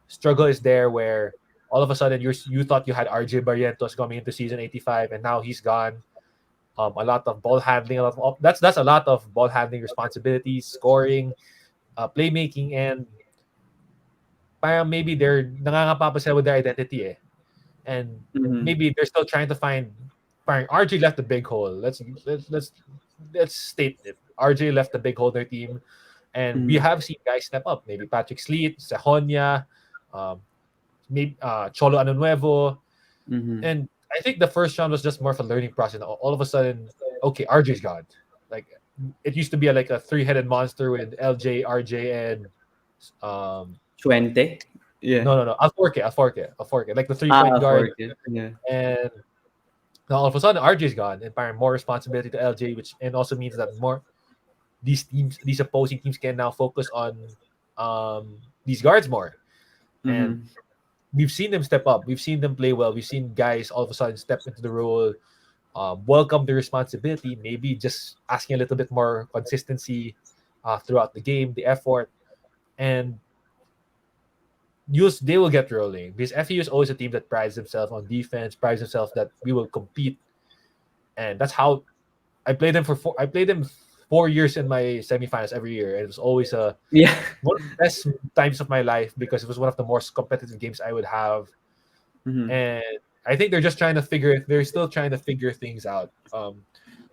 struggle is there where all of a sudden you thought you had RJ Barrientos coming into season 85 and now he's gone. A lot of ball handling, that's a lot of ball handling responsibilities, scoring, playmaking, and parang maybe they're nangangapa pa sila with their identity and maybe they're still trying to find. Parang RJ left a big hole. Let's state it. RJ left a big hole in their team, and we have seen guys step up. Maybe Patrick Sleet, Sejonia, maybe Cholo Anunuevo, and I think the first round was just more of a learning process. All of a sudden, okay, RJ's gone. Like it used to be like a three-headed monster with LJ, RJ, and Chuente. Yeah. no, Alforque, like the 3-point guard, Yeah. and now all of a sudden RJ's gone, and more responsibility to LJ, which and also means that more these opposing teams can now focus on these guards more, and we've seen them step up. We've seen them play well. We've seen guys all of a sudden step into the role, welcome the responsibility, maybe just asking a little bit more consistency throughout the game, the effort, and they will get rolling because FEU is always a team that prides themselves on defense, prides themselves that we will compete, and that's how I played them I played them 4 years in my semifinals every year, and it was always one of the best times of my life because it was one of the most competitive games I would have, and I think they're still trying to figure things out,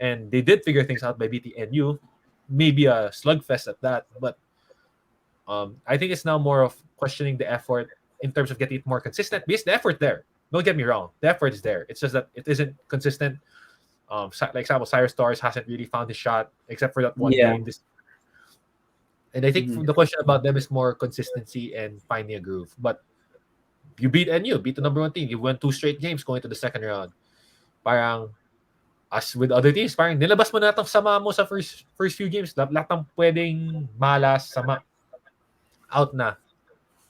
and they did figure things out by beating NU, maybe a slugfest at that, but I think it's now more of questioning the effort in terms of getting it more consistent. Because the effort there, don't get me wrong, the effort is there. It's just that it isn't consistent. Like example, Cyrus Torres hasn't really found his shot except for that one game. And I think the question about them is more consistency and finding a groove. But you beat the number one team. You won 2 straight games going to the second round. Parang as with other teams, parang nilabas mo na itong sama mo sa first few games. Lahat ng pwedeng malas, sama, out na.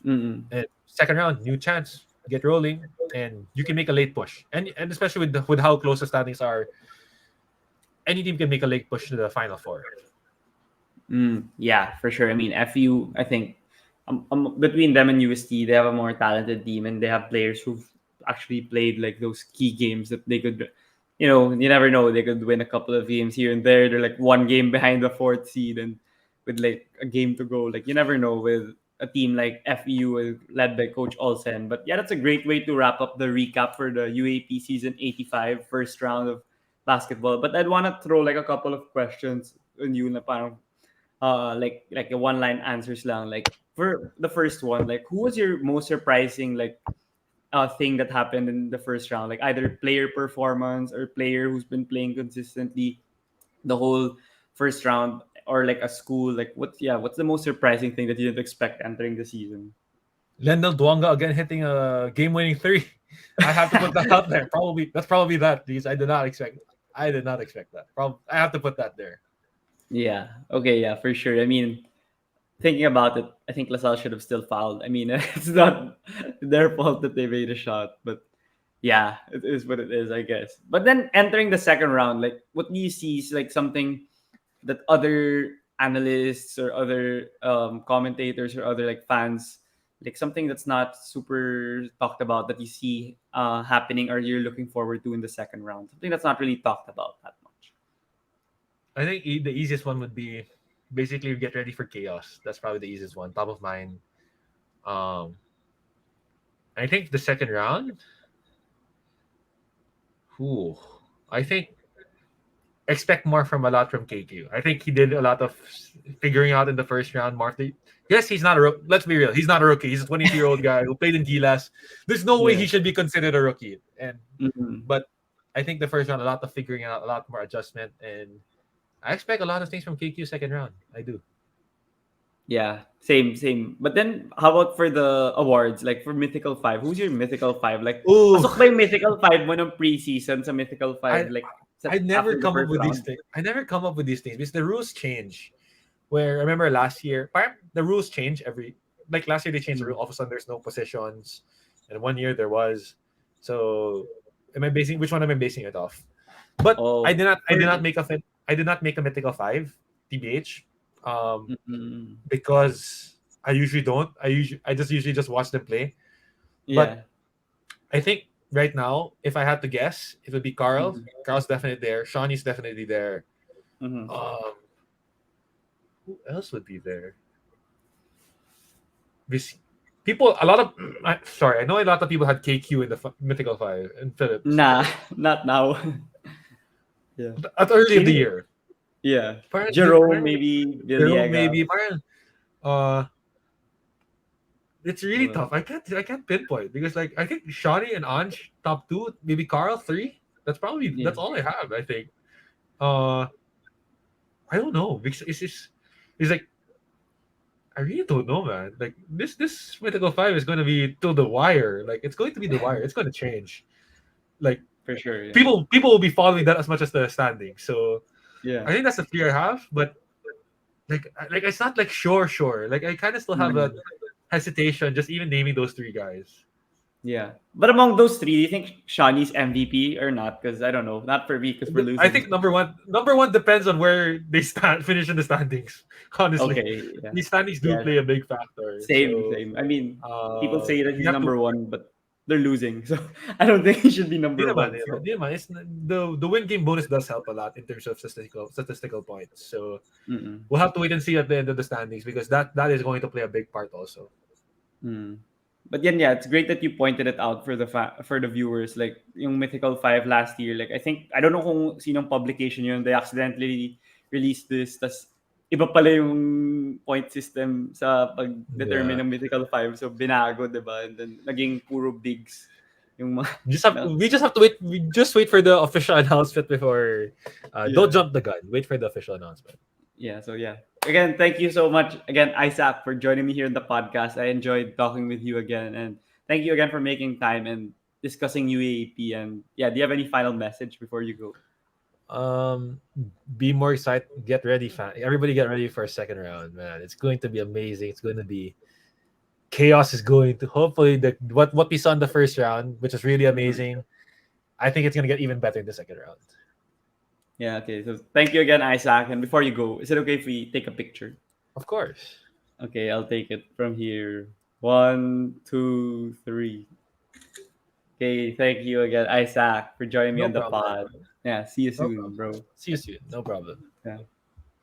And second round, new chance, get rolling, and you can make a late push. And especially with how close the standings are, any team can make a late push to the Final Four. Yeah, for sure. I mean, FU, I think between them and UST, they have a more talented team, and they have players who've actually played like those key games that they could, you never know, they could win a couple of games here and there. They're like 1 game behind the 4th seed, and with like a game to go, like you never know with a team like FEU led by Coach Olsen. But yeah, that's a great way to wrap up the recap for the UAP season 85 first round of basketball. But I'd want to throw like a couple of questions on you na parang like a one line answers lang. Like for the first one, like who was your most surprising like thing that happened in the first round, like either player performance or player who's been playing consistently the whole first round, or like a school, like what's the most surprising thing that you didn't expect entering the season? Lendl Duanga again hitting a game-winning three. I have to put that out there. Probably that. These I did not expect. I did not expect that. I have to put that there. Yeah. Okay. Yeah. For sure. I mean, thinking about it, I think LaSalle should have still fouled. I mean, it's not their fault that they made a shot, but yeah, it is what it is, I guess. But then entering the second round, like, what do you see is like something that other analysts or other commentators or other like fans, like something that's not super talked about that you see happening or you're looking forward to in the second round, something that's not really talked about that much. I think the easiest one would be basically get ready for chaos. That's probably the easiest one, top of mind. Um, I think the second round. Ooh, I think expect more from a lot from KQ. I think he did a lot of figuring out in the first round. Marty, yes, he's not a rookie. Let's be real. He's not a rookie. He's a 22-year-old guy who played in Gilas. There's no way Yeah. he should be considered a rookie. Mhm. But I think the first round, a lot of figuring out, a lot more adjustment, and I expect a lot of things from KQ second round. I do. Yeah, same. But then, how about for the awards? Like for Mythical Five, who's your Mythical Five? Like, Ooh, pasok ba yung Mythical Five mo ng preseason sa Mythical I Five? Like, I never after the come up first with these round? things. I never come up with these things because the rules change. Where I remember last year, the rules change every like last year they changed the rule. Mm. All of a sudden, there's no positions, and 1 year there was. So, am I basing which one am I basing it off? But I Oh, did not. I for did not make a. I did not make a mythical five, TBH, mm, because I usually don't. I just usually just watch them play. But yeah. I think right now, if I had to guess, it would be Carl. Mm-hmm. Carl's definitely there. Shawnee's definitely there. Mm-hmm. Um, who else would be there? This people, a lot of sorry, I know a lot of people had KQ in the Mythical Five and Phillips Nah, not now. Yeah. at early of the Sino- year. Yeah. Parang, Jerome, maybe Rivero Villegas. maybe. Parang, uh, it's really Uh, tough. I can't pinpoint because like I think Shawnee and Anj top two, maybe Carl three. yeah. That's all I have. I think. Uh, I don't know because it's like I really don't know, man. Like this Mythical Five is going to be till the wire. Like it's going to be the wire. It's going to change. Like For sure. Yeah. people will be following that as much as the standings. So Yeah. I think that's the fear I have. But like it's not like sure. Like I kind of still have a Mm. hesitation just even naming those three guys. Yeah. But among those three, do you think Shawnee's MVP or not? Because I don't know. Not for me because we're I losing. think number one depends on where they finish in the standings. Honestly, Okay. Yeah. these standings do Yeah. play a big factor. Same, So same. I mean, people say that we he's have to. number one, but they're losing, so I don't think he should be Di number naman, one. di naman, So, di naman. It's, the win game bonus does help a lot in terms of statistical points. So mm-mm. we'll have to wait and see at the end of the standings because that is going to play a big part also. Mm. But yeah, it's great that you pointed it out for for the viewers. Like yung Mythical Five last year, like I think I don't know kung sinong publication yun. They accidentally released this. Tas iba pala yung point system sa pag-determine Yeah. ng Mythical Five. So binago, diba? And then naging puro bigs yung mga. We just have to wait. We just wait for the official announcement before. Don't Yeah. jump the gun. Wait for the official announcement. Yeah, so yeah. Again, thank you so much again, Isaac, for joining me here in the podcast. I enjoyed talking with you again, and thank you again for making time and discussing UAAP. And yeah, do you have any final message before you go? Um, be more excited. Get ready, fan. Everybody, get ready for a second round, man. It's going to be amazing. It's going to be chaos. Is going to hopefully the what we saw in the first round, which is really Mhm. amazing. I think it's going to get even better in the second round. Yeah, okay. So thank you again, Isaac. And before you go, is it okay if we take a picture? Of course. Okay, I'll take it from here. One, two, three. Okay, thank you again, Isaac, for joining me No on the problem. pod. Yeah, see you No soon, problem. bro. See you soon. No problem. Yeah.